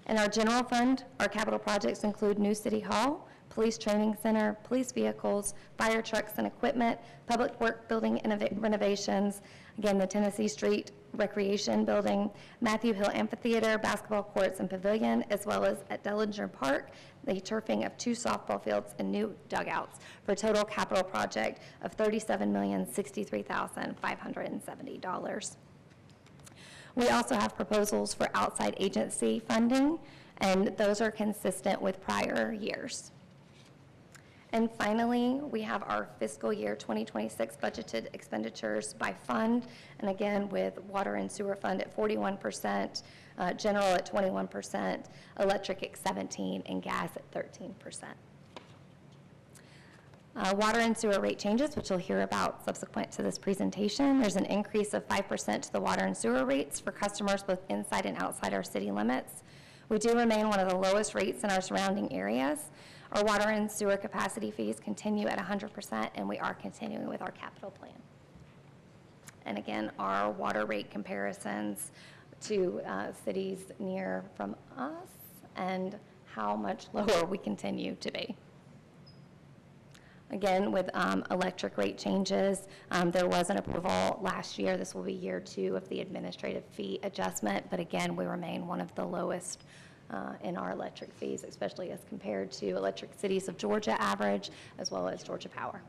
In our general fund, our capital projects include new city hall, police training center, police vehicles, fire trucks and equipment, public work building renovations, again, the Tennessee Street Recreation Building, Matthew Hill Amphitheater, basketball courts and pavilion, as well as at Dellinger Park, the turfing of 2 softball fields and new dugouts for a total capital project of $37,063,570. We also have proposals for outside agency funding, and those are consistent with prior years. And finally, we have our fiscal year 2026 budgeted expenditures by fund, and again, with water and sewer fund at 41%, general at 21%, electric at 17%, and gas at 13%. Water and sewer rate changes, which you'll hear about subsequent to this presentation. There's an increase of 5% to the water and sewer rates for customers both inside and outside our city limits. We do remain one of the lowest rates in our surrounding areas. Our water and sewer capacity fees continue at 100%, and we are continuing with our capital plan. And again, our water rate comparisons to cities near from us and how much lower we continue to be. Again, with electric rate changes, there was an approval last year. This will be year 2 of the administrative fee adjustment, but again, we remain one of the lowest in our electric fees, especially as compared to electric cities of Georgia average, as well as Georgia Power.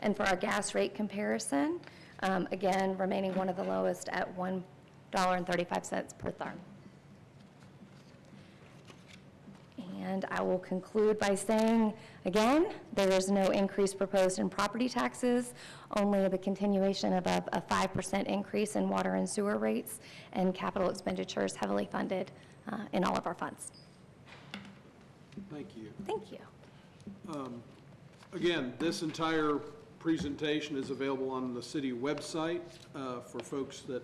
And for our gas rate comparison, again, remaining one of the lowest at $1.35 per therm. And I will conclude by saying, again, there is no increase proposed in property taxes, only the continuation of a 5% increase in water and sewer rates, and capital expenditures heavily funded in all of our funds. Thank you. Thank you. Again, this entire presentation is available on the city website for folks that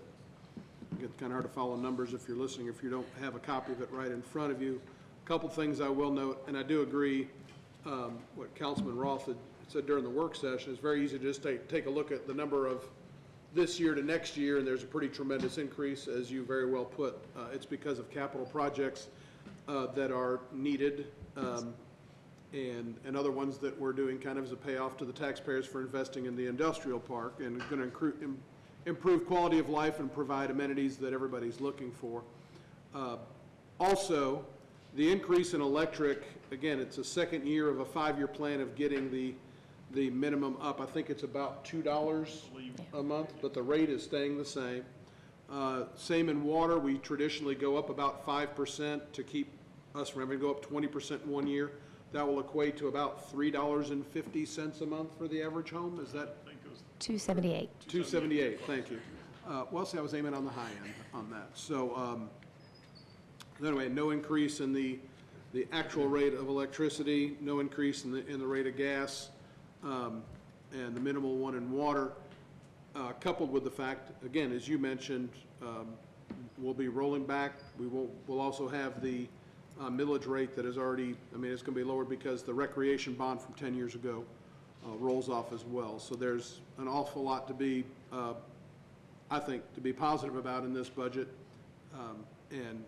get kind of hard to follow numbers if you're listening, if you don't have a copy of it right in front of you. Couple things I will note, and I do agree what Councilman Roth had said during the work session. It's very easy to just take a look at the number of this year to next year, and there's a pretty tremendous increase, as you very well put. It's because of capital projects that are needed and other ones that we're doing kind of as a payoff to the taxpayers for investing in the industrial park, and going to improve quality of life and provide amenities that everybody's looking for. Also, the increase in electric, again, it's a second year of a 5-year plan of getting the minimum up. I think it's about $2 a month, but the rate is staying the same. Same in water. We traditionally go up about 5% to keep us from having to go up 20% in 1 year. That will equate to about $3.50 a month for the average home. Is that? $278. $278, thank you. Well, see, I was aiming on the high end on that. So, anyway, no increase in the actual rate of electricity, no increase in the rate of gas, and the minimal one in water, coupled with the fact, again, as you mentioned, we'll be rolling back. We'll also have the millage rate that is already, I mean, it's going to be lowered because the recreation bond from 10 years ago rolls off as well. So there's an awful lot to be, I think, to be positive about in this budget. And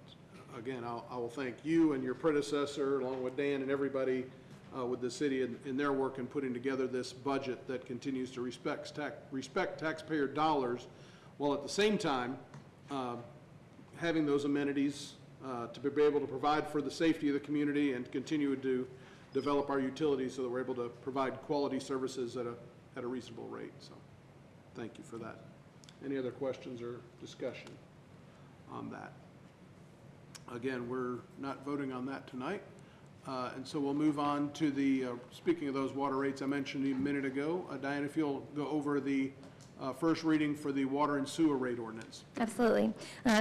again, I will thank you and your predecessor, along with Dan and everybody with the city in their work in putting together this budget that continues to respect taxpayer dollars, while at the same time having those amenities to be able to provide for the safety of the community and continue to develop our utilities so that we're able to provide quality services at a reasonable rate. So thank you for that. Any other questions or discussion on that? Again, we're not voting on that tonight. And so we'll move on to the, speaking of those water rates I mentioned a minute ago, Diane, if you'll go over the first reading for the water and sewer rate ordinance. Absolutely.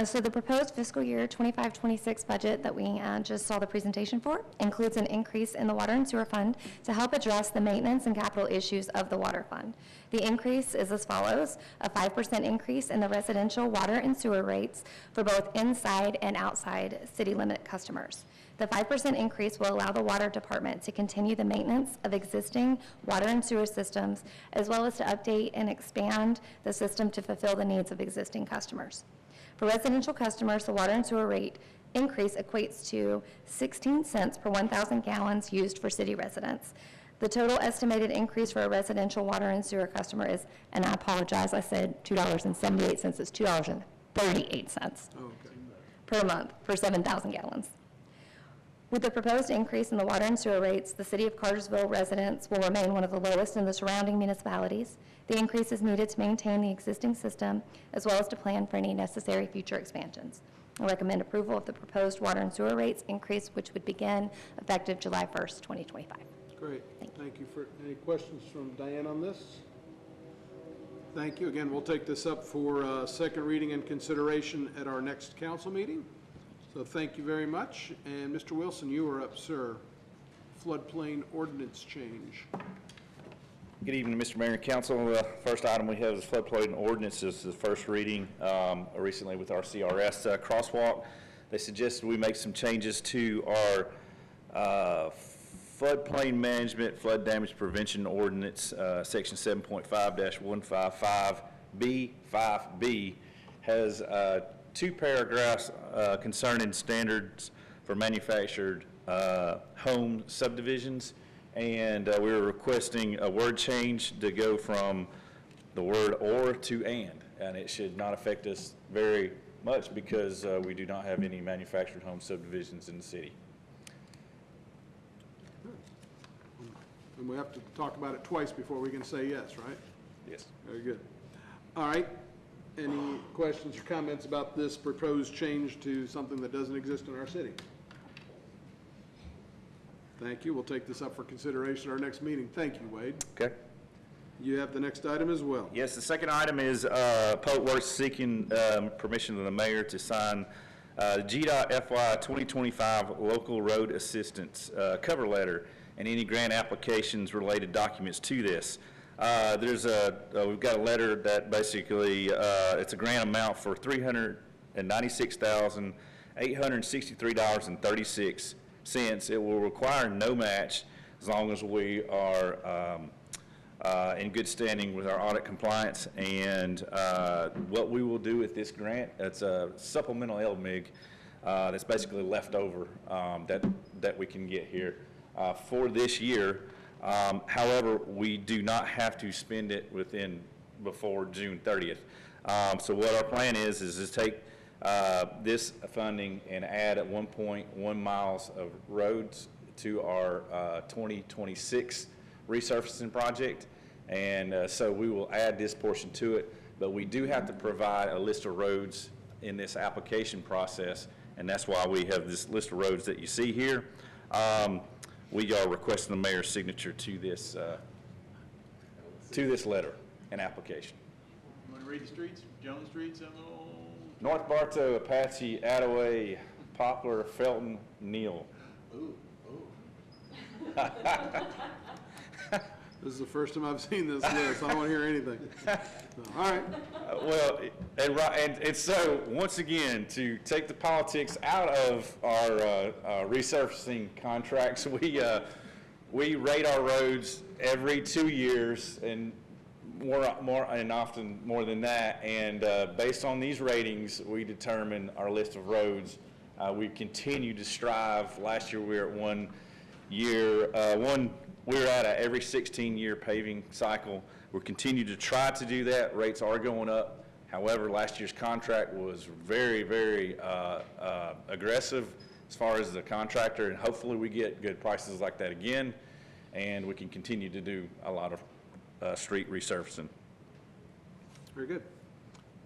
So the proposed fiscal year 25-26 budget that we just saw the presentation for includes an increase in the water and sewer fund to help address the maintenance and capital issues of the water fund. The increase is as follows: a 5% increase in the residential water and sewer rates for both inside and outside city limit customers. The 5% increase will allow the water department to continue the maintenance of existing water and sewer systems, as well as to update and expand the system to fulfill the needs of existing customers. For residential customers, the water and sewer rate increase equates to 16 cents per 1,000 gallons used for city residents. The total estimated increase for a residential water and sewer customer is, and I apologize, I said $2.78, it's $2.38 per month for 7,000 gallons. With the proposed increase in the water and sewer rates, the City of Cartersville residents will remain one of the lowest in the surrounding municipalities. The increase is needed to maintain the existing system, as well as to plan for any necessary future expansions. I recommend approval of the proposed water and sewer rates increase, which would begin effective July 1st, 2025. Great. Thank you. For any questions from Diane on this? Thank you. Again, we'll take this up for second reading and consideration at our next council meeting. So thank you very much. And Mr. Wilson, you are up, sir. Floodplain ordinance change. Good evening, Mr. Mayor and Council. The first item we have is floodplain ordinance. This is the first reading recently with our CRS crosswalk. They suggested we make some changes to our floodplain management, flood damage prevention ordinance, section 7.5-155B. 5B has two paragraphs concerning standards for manufactured home subdivisions, and we were requesting a word change to go from the word or to and it should not affect us very much because we do not have any manufactured home subdivisions in the city. And we have to talk about it twice before we can say yes, right? Yes. Very good. All right. Any questions or comments about this proposed change to something that doesn't exist in our city? Thank you. We'll take this up for consideration at our next meeting. Thank you, Wade. Okay. You have the next item as well. Yes, the second item is Public Works seeking permission of the mayor to sign GDOT FY 2025 Local Road Assistance cover letter and any grant applications related documents to this. We've got a letter that basically, it's a grant amount for $396,863.36. It will require no match as long as we are in good standing with our audit compliance. And what we will do with this grant, it's a supplemental LMIG that's basically left over that we can get here for this year. However, we do not have to spend it before June 30th. So what our plan is to take this funding and add at 1.1 miles of roads to our 2026 resurfacing project. And so we will add this portion to it, but we do have to provide a list of roads in this application process, and that's why we have this list of roads that you see here. We are requesting the mayor's signature to this letter and application. Want to read the streets, Jones Street, Seminole? North Bartow, Apache, Attaway, Poplar, Felton, Neal. Ooh, ooh. This is the first time I've seen this list. I don't want to hear anything. All right. Well, and so, once again, to take the politics out of our resurfacing contracts, we rate our roads every 2 years, and more and often more than that. And based on these ratings, we determine our list of roads. We continue to strive. Last year, we were at 1 year, we're at a every 16-year paving cycle. We continue to try to do that. Rates are going up. However, last year's contract was very, very aggressive as far as the contractor, and hopefully we get good prices like that again, and we can continue to do a lot of street resurfacing. Very good.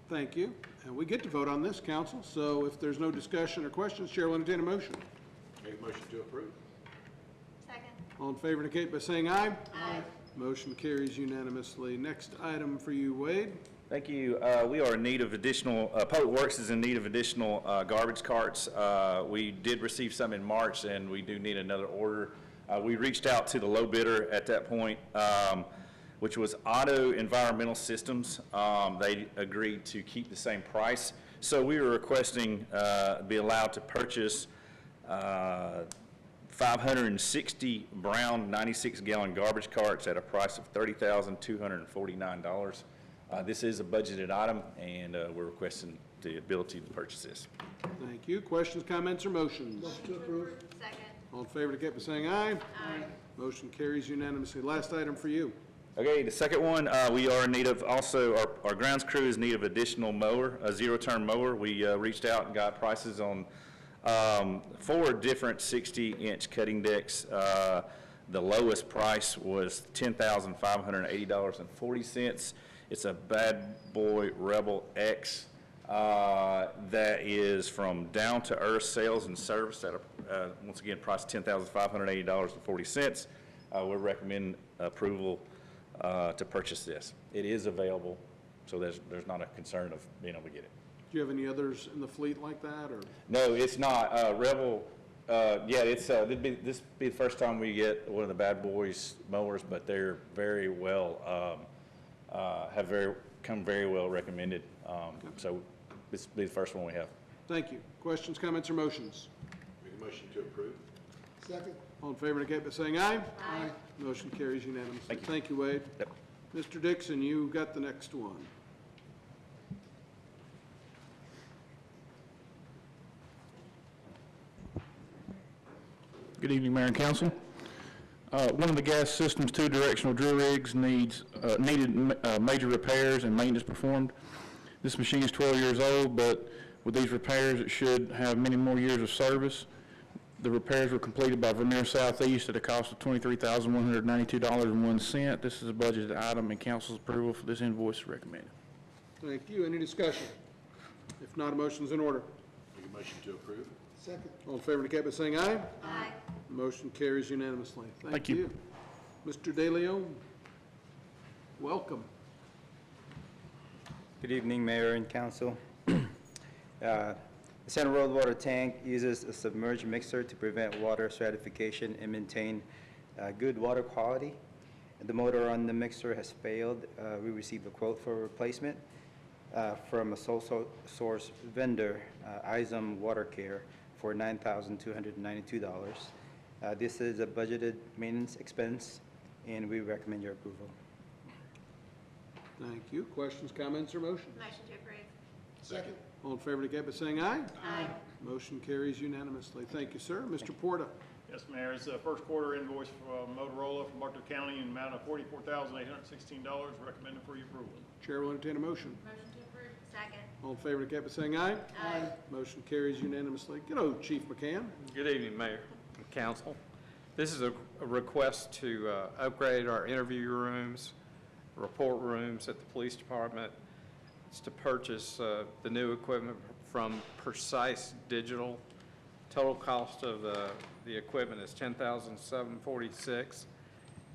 Thank you. And we get to vote on this, council. So if there's no discussion or questions, Chair will entertain a motion. Make a motion to approve. All in favor indicate by saying aye. Aye. Motion carries unanimously. Next item for you, Wade. Thank you. We are in need of additional, Public Works is in need of additional garbage carts. We did receive some in March, and we do need another order. We reached out to the low bidder at that point, which was Auto Environmental Systems. They agreed to keep the same price. So we were requesting be allowed to purchase 560 brown 96-gallon garbage carts at a price of $30,249. This is a budgeted item, and we're requesting the ability to purchase this. Thank you. Questions, comments, or motions? Motion to approve. Second. All in favor indicate by saying aye. Aye. Motion carries unanimously. Last item for you. Okay, the second one, we are in need of also, our grounds crew is in need of additional mower, a zero-turn mower. We reached out and got prices on 4 different 60-inch cutting decks. The lowest price was $10,580.40. It's a Bad Boy Rebel X that is from Down to Earth Sales and Service at a, once again, price $10,580.40. We're recommending approval to purchase this. It is available, so there's not a concern of being able to get it. Do you have any others in the fleet like that, or? No, it's not. Rebel, yeah, it's, this be the first time we get one of the Bad Boys mowers, but they're very well, come very well recommended. So this will be the first one we have. Thank you. Questions, comments, or motions? Make a motion to approve. Second. All in favor indicate by saying aye. Aye. Motion carries unanimously. Thank you. Thank you, Wade. Yep. Mr. Dixon, you got the next one. Good evening, Mayor and Council. One of the gas system's 2 directional drill rigs needed major repairs and maintenance performed. This machine is 12 years old, but with these repairs, it should have many more years of service. The repairs were completed by Vermeer Southeast at a cost of $23,192.01. This is a budgeted item, and council's approval for this invoice is recommended. Thank you. Any discussion? If not, a motion is in order. Make a motion to approve. Second. All in favor indicate by saying aye. Aye. Motion carries unanimously. Thank you. Mr. De Leon, welcome. Good evening, Mayor and Council. The Center Road water tank uses a submerged mixer to prevent water stratification and maintain good water quality. The motor on the mixer has failed. We received a quote for replacement from a sole source vendor, ISM Water Care, for $9,292. This is a budgeted maintenance expense, and we recommend your approval. Thank you. Questions, comments, or motions? Motion to approve. Second. All in favor indicate by saying aye. Aye. Motion carries unanimously. Thank you, sir. Mr. Porta. Yes, Mayor, it's a first quarter invoice from Motorola from Bartow County in the amount of $44,816, recommended for your approval. Chair will entertain a motion. Motion to approve. Second. All in favor indicate by saying aye. Aye. Motion carries unanimously. Good old Chief McCann. Good evening, Mayor and Council. This is a request to upgrade our interview rooms, report rooms at the police department. It's to purchase the new equipment from Precise Digital. Total cost of the equipment is $10,746,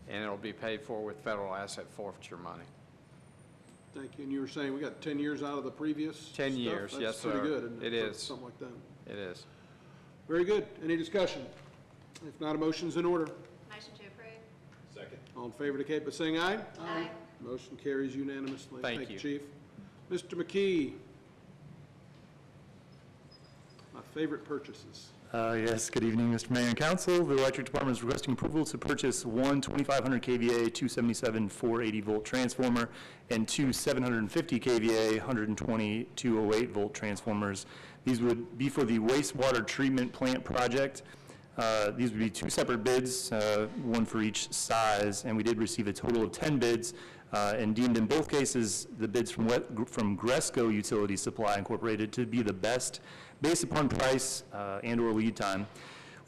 and it'll be paid for with federal asset forfeiture money. Thank you. And you were saying we got 10 years out of the previous 10 stuff? years, yes, sir. That's pretty good, isn't It for is. something like that. It is. Very good. Any discussion? If not, a motion's in order. Motion to approve. Second. All in favor indicate by saying aye. Aye. Motion carries unanimously. Thank you. Chief. Mr. McKee. My favorite purchases. Yes, good evening, Mr. Mayor and Council. The Electric Department is requesting approval to purchase one 2,500 kVA 277 480 volt transformer and two 750 kVA 120 208 volt transformers. These would be for the wastewater treatment plant project. These would be two separate bids, one for each size, and we did receive a total of 10 bids and deemed in both cases the bids from Gresco Utility Supply Incorporated to be the best based upon price and/or lead time.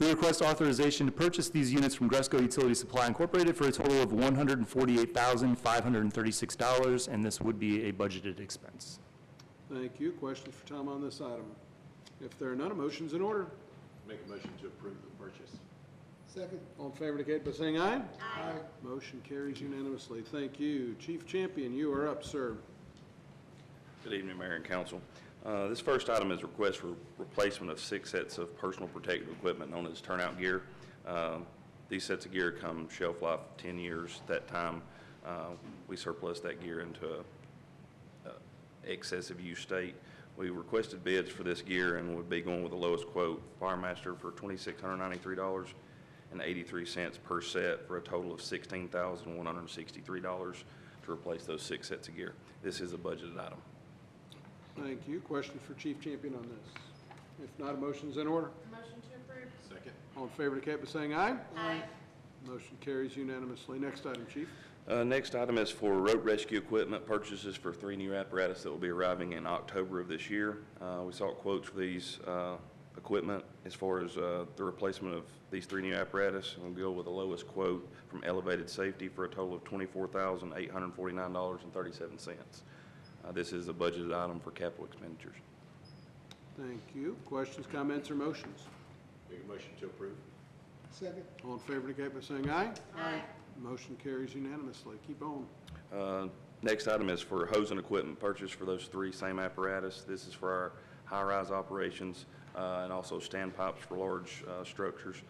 We request authorization to purchase these units from Gresco Utility Supply Incorporated for a total of $148,536, and this would be a budgeted expense. Thank you. Questions for Tom on this item? If there are none, a motion's in order. Make a motion to approve the purchase. Second. All in favor indicate by saying aye. Aye. Motion carries unanimously. Thank you. Chief Champion, you are up, sir. Good evening, Mayor and Council. This first item is a request for replacement of 6 sets of personal protective equipment known as turnout gear. These sets of gear come shelf life 10 years. At that time, we surplus that gear into a excessive use state. We requested bids for this gear and would be going with the lowest quote, Firemaster, for $2,693.83 per set for a total of $16,163 to replace those 6 sets of gear. This is a budgeted item. Thank you. Questions for Chief Champion on this? If not, a motion's in order. Motion to approve. Second. All in favor indicate by saying aye. Aye. Motion carries unanimously. Next item, Chief. Next item is for road rescue equipment purchases for 3 new apparatus that will be arriving in October of this year. We sought quotes for these equipment as far as the replacement of these 3 new apparatus, and we'll go with the lowest quote from Elevated Safety for a total of $24,849.37. This is a budgeted item for capital expenditures. Thank you. Questions, comments, or motions? Make a motion to approve. Second. All in favor indicate by saying aye. Aye. Motion carries unanimously. Keep on. Next item is for hose and equipment purchase for those 3 same apparatus. This is for our high-rise operations and also standpipes for large structures.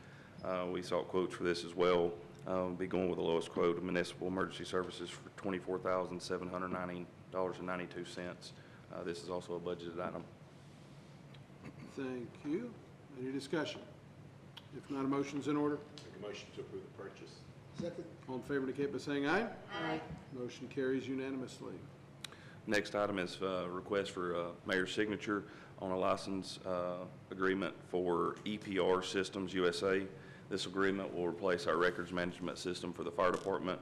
We sought quotes for this as well. We'll be going with the lowest quote of Municipal Emergency Services for $24,790.92. This is also a budgeted item. Thank you. Any discussion? If not, a motion's in order. Make a motion to approve the purchase. Second. All in favor indicate by saying aye. Aye. Motion carries unanimously. Next item is a request for mayor's signature on a license agreement for EPR Systems USA. This agreement will replace our records management system for the fire department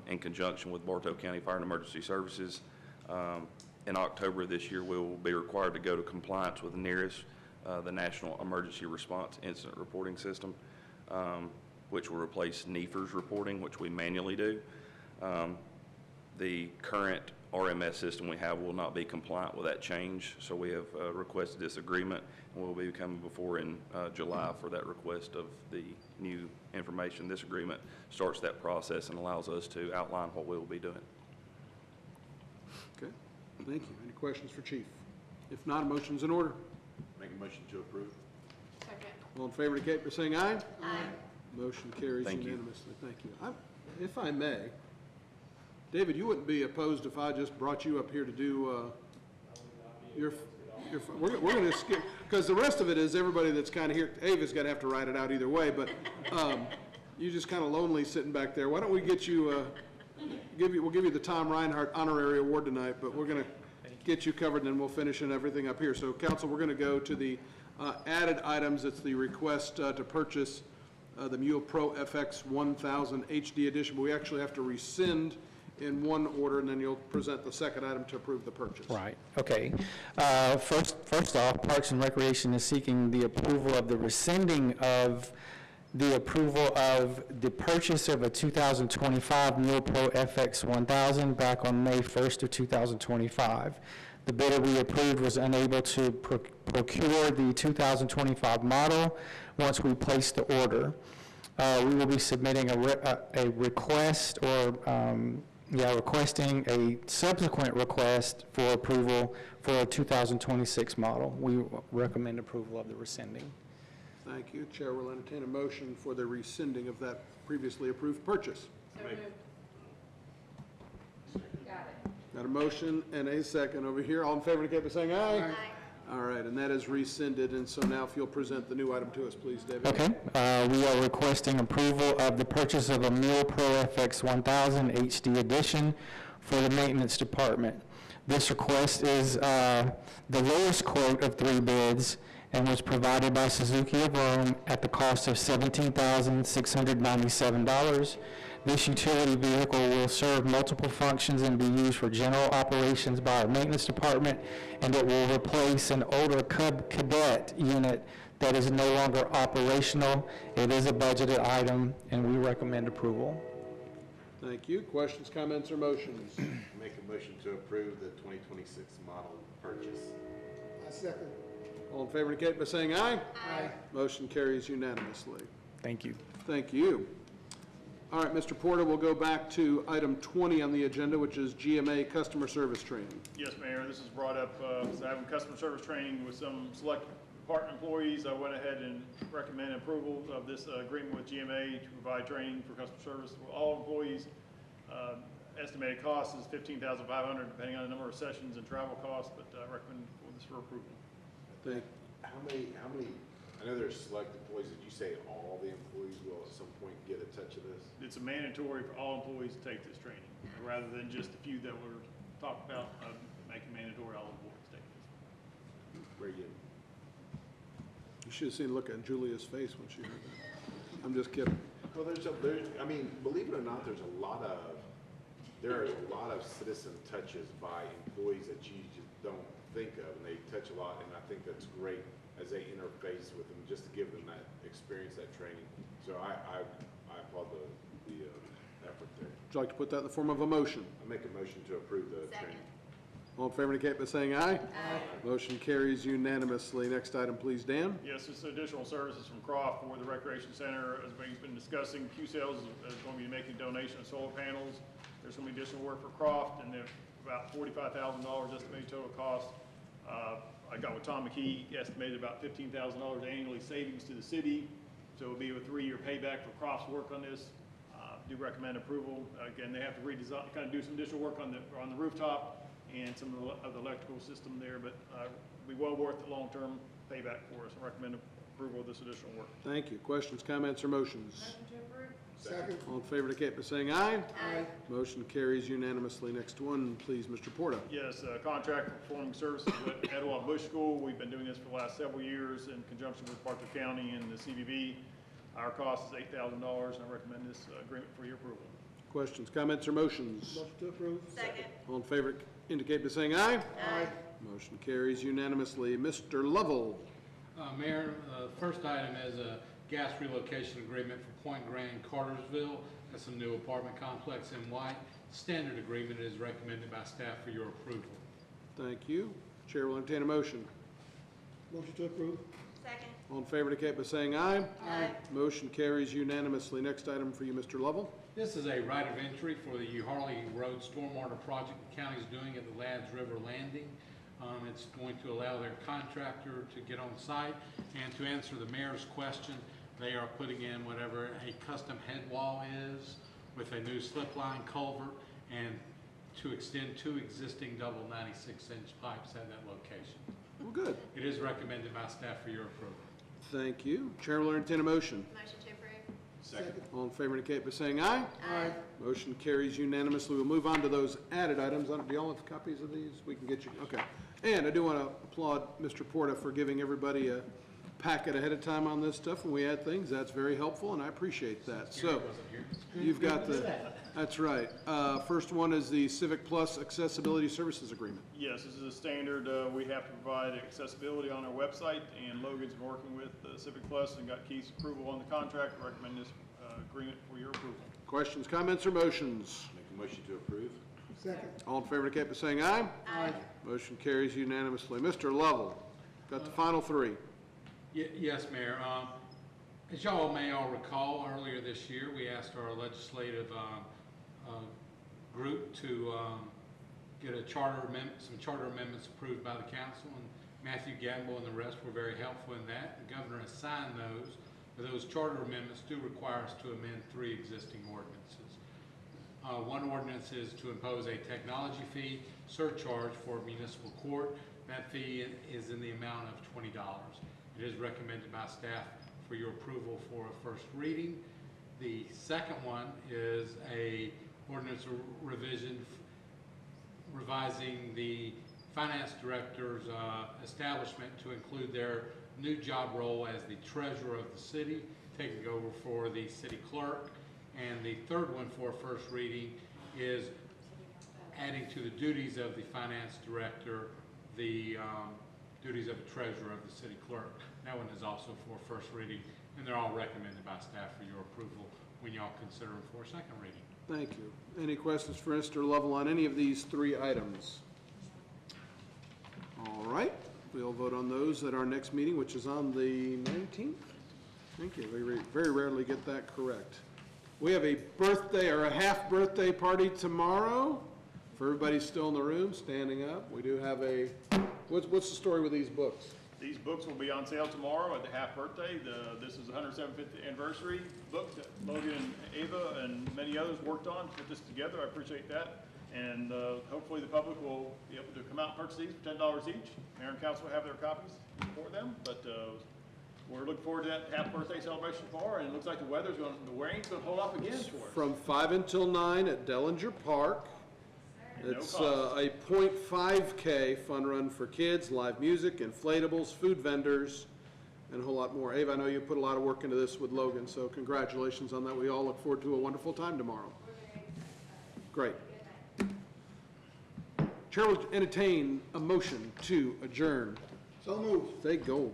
in conjunction with Bartow County Fire and Emergency Services. In October of this year, we will be required to go to compliance with NERIS, the National Emergency Response Incident Reporting System, which will replace NEFR's reporting, which we manually do. The current RMS system we have will not be compliant with that change, so we have requested this agreement, and we'll be coming before in July for that request of the new information. This agreement starts that process and allows us to outline what we will be doing. Okay. Thank you. Any questions for Chief? If not, a motion's in order. Make a motion to approve. Second. All in favor indicate by saying aye. Aye. Motion carries Thank you. unanimously. Thank you. If I may, David, you wouldn't be opposed if I just brought you up here to do we're going to skip, because the rest of it is everybody that's kind of here. Ava's going to have to write it out either way, but you just kind of lonely sitting back there. Why don't we get you, we'll give you the Tom Reinhardt Honorary Award tonight, but we're going to get you covered and then we'll finish everything up here. So council, we're going to go to the added items. It's the request to purchase the Mule Pro FX 1000 HD edition, but we actually have to rescind in one order, and then you'll present the second item to approve the purchase. Right, okay. First off, Parks and Recreation is seeking the approval of the rescinding of the approval of the purchase of a 2025 Mule Pro FX 1000 back on May 1st of 2025. The bidder we approved was unable to procure the 2025 model once we placed the order. We will be submitting a request or requesting a subsequent request for approval for a 2026 model. We recommend approval of the rescinding. Thank you. Chair will entertain a motion for the rescinding of that previously approved purchase. So moved. Got it. Got a motion and a second over here. All in favor indicate by saying aye. Aye. All right, and that is rescinded, and so now if you'll present the new item to us, please, David. Okay, we are requesting approval of the purchase of a Mill Pro FX 1000 HD edition for the maintenance department. This request is the lowest quote of 3 bids and was provided by Suzuki of Rome at the cost of $17,697. This utility vehicle will serve multiple functions and be used for general operations by our maintenance department, and it will replace an older Cub Cadet unit that is no longer operational. It is a budgeted item, and we recommend approval. Thank you. Questions, comments, or motions? Make a motion to approve the 2026 model purchase. I second. All in favor indicate by saying aye. Aye. Motion carries unanimously. Thank you. Thank you. All right, Mr. Porter, we'll go back to item 20 on the agenda, which is GMA customer service training. Yes, Mayor, this is brought up, so having customer service training with some select department employees. I went ahead and recommend approval of this agreement with GMA to provide training for customer service for all employees. Estimated cost is $15,500, depending on the number of sessions and travel costs, but I recommend this for approval. How many, I know there's select employees, did you say all the employees will at some point get a touch of this? It's a mandatory for all employees to take this training, rather than just a few that were talked about, making mandatory all employees take this. Very good. You should have seen the look on Julia's face when she heard that. I'm just kidding. Well, I mean, believe it or not, there are a lot of citizen touches by employees that you just don't think of, and they touch a lot, and I think that's great as they interface with them, just to give them that experience, that training. So I applaud the effort there. Would you like to put that in the form of a motion? I make a motion to approve the training. All in favor indicate by saying aye. Aye. Motion carries unanimously. Next item, please, Dan. Yes, it's additional services from Croft for the Recreation Center. As we've been discussing, Q-Sales is going to be making donation of solar panels. There's going to be additional work for Croft, and they're about $45,000 estimated total cost. I got with Tom McKee, estimated about $15,000 annually savings to the city. So it'll be a 3-year payback for Croft's work on this. Do recommend approval. Again, they have to redesign, kind of do some additional work on the rooftop and some of the electrical system there, but be well worth the long-term payback for us. I recommend approval of this additional work. Thank you. Questions, comments, or motions? Motion to approve. Second. All in favor indicate by saying aye. Aye. Motion carries unanimously. Next one, please, Mr. Porta. Yes, contract for performing services with Etowah Bush School. We've been doing this for the last several years in conjunction with Bartow County and the CVB. Our cost is $8,000, and I recommend this agreement for your approval. Questions, comments, or motions? Motion to approve. Second. All in favor indicate by saying aye. Aye. Motion carries unanimously. Mr. Lovell. Mayor, first item is a gas relocation agreement for Point Grand, Cartersville. That's a new apartment complex in White. Standard agreement is recommended by staff for your approval. Thank you. Chair will entertain a motion. Motion to approve. Second. All in favor indicate by saying aye. Aye. Motion carries unanimously. Next item for you, Mr. Lovell. This is a right of entry for the Harley Road Stormwater Project the county's doing at the Lads River Landing. It's going to allow their contractor to get on site, and to answer the mayor's question, they are putting in whatever a custom head wall is with a new slip line culvert and to extend 2 existing double 96-inch pipes at that location. Well, good. It is recommended by staff for your approval. Thank you. Chair will entertain a motion. Motion to approve. Second. All in favor indicate by saying aye. Aye. Motion carries unanimously. We'll move on to those added items. Do y'all have copies of these? We can get you, okay. And I do want to applaud Mr. Porta for giving everybody a packet ahead of time on this stuff when we add things. That's very helpful, and I appreciate that. So, you've got that's right. First one is the Civic Plus Accessibility Services Agreement. Yes, this is a standard. We have to provide accessibility on our website, and Logan's been working with Civic Plus and got Keith's approval on the contract. I recommend this agreement for your approval. Questions, comments, or motions? Make a motion to approve. Second. All in favor indicate by saying aye. Aye. Motion carries unanimously. Mr. Lovell, got the final three. Yes, Mayor. As y'all may all recall, earlier this year, we asked our legislative group to get some charter amendments approved by the council, and Matthew Gamble and the rest were very helpful in that. The governor has signed those, but those charter amendments do require us to amend 3 existing ordinances. One ordinance is to impose a technology fee surcharge for municipal court. That fee is in the amount of $20. It is recommended by staff for your approval for a first reading. The second one is a ordinance revision revising the finance director's establishment to include their new job role as the treasurer of the city, taking over for the city clerk. And the third one for first reading is adding to the duties of the finance director the duties of the treasurer of the city clerk. That one is also for first reading, and they're all recommended by staff for your approval when y'all consider them for second reading. Thank you. Any questions for Mr. Lovell on any of these 3 items? All right, we'll vote on those at our next meeting, which is on the 19th. Thank you. We very rarely get that correct. We have a birthday or a half birthday party tomorrow. For everybody still in the room, standing up, we do have a, what's the story with these books? These books will be on sale tomorrow at the half birthday. This is the 175th anniversary book that Logan and Ava and many others worked on to put this together. I appreciate that. And hopefully the public will be able to come out and purchase these for $10 each. Mayor and council will have their copies for them. But we're looking forward to that half birthday celebration tomorrow. And it looks like the rain's going to hold off again for us. From 5 until 9 at Dellinger Park. It's a 0.5K fun run for kids, live music, inflatables, food vendors, and a whole lot more. Ava, I know you put a lot of work into this with Logan, so congratulations on that. We all look forward to a wonderful time tomorrow. Great. Chair will entertain a motion to adjourn. So moved. Stay gold.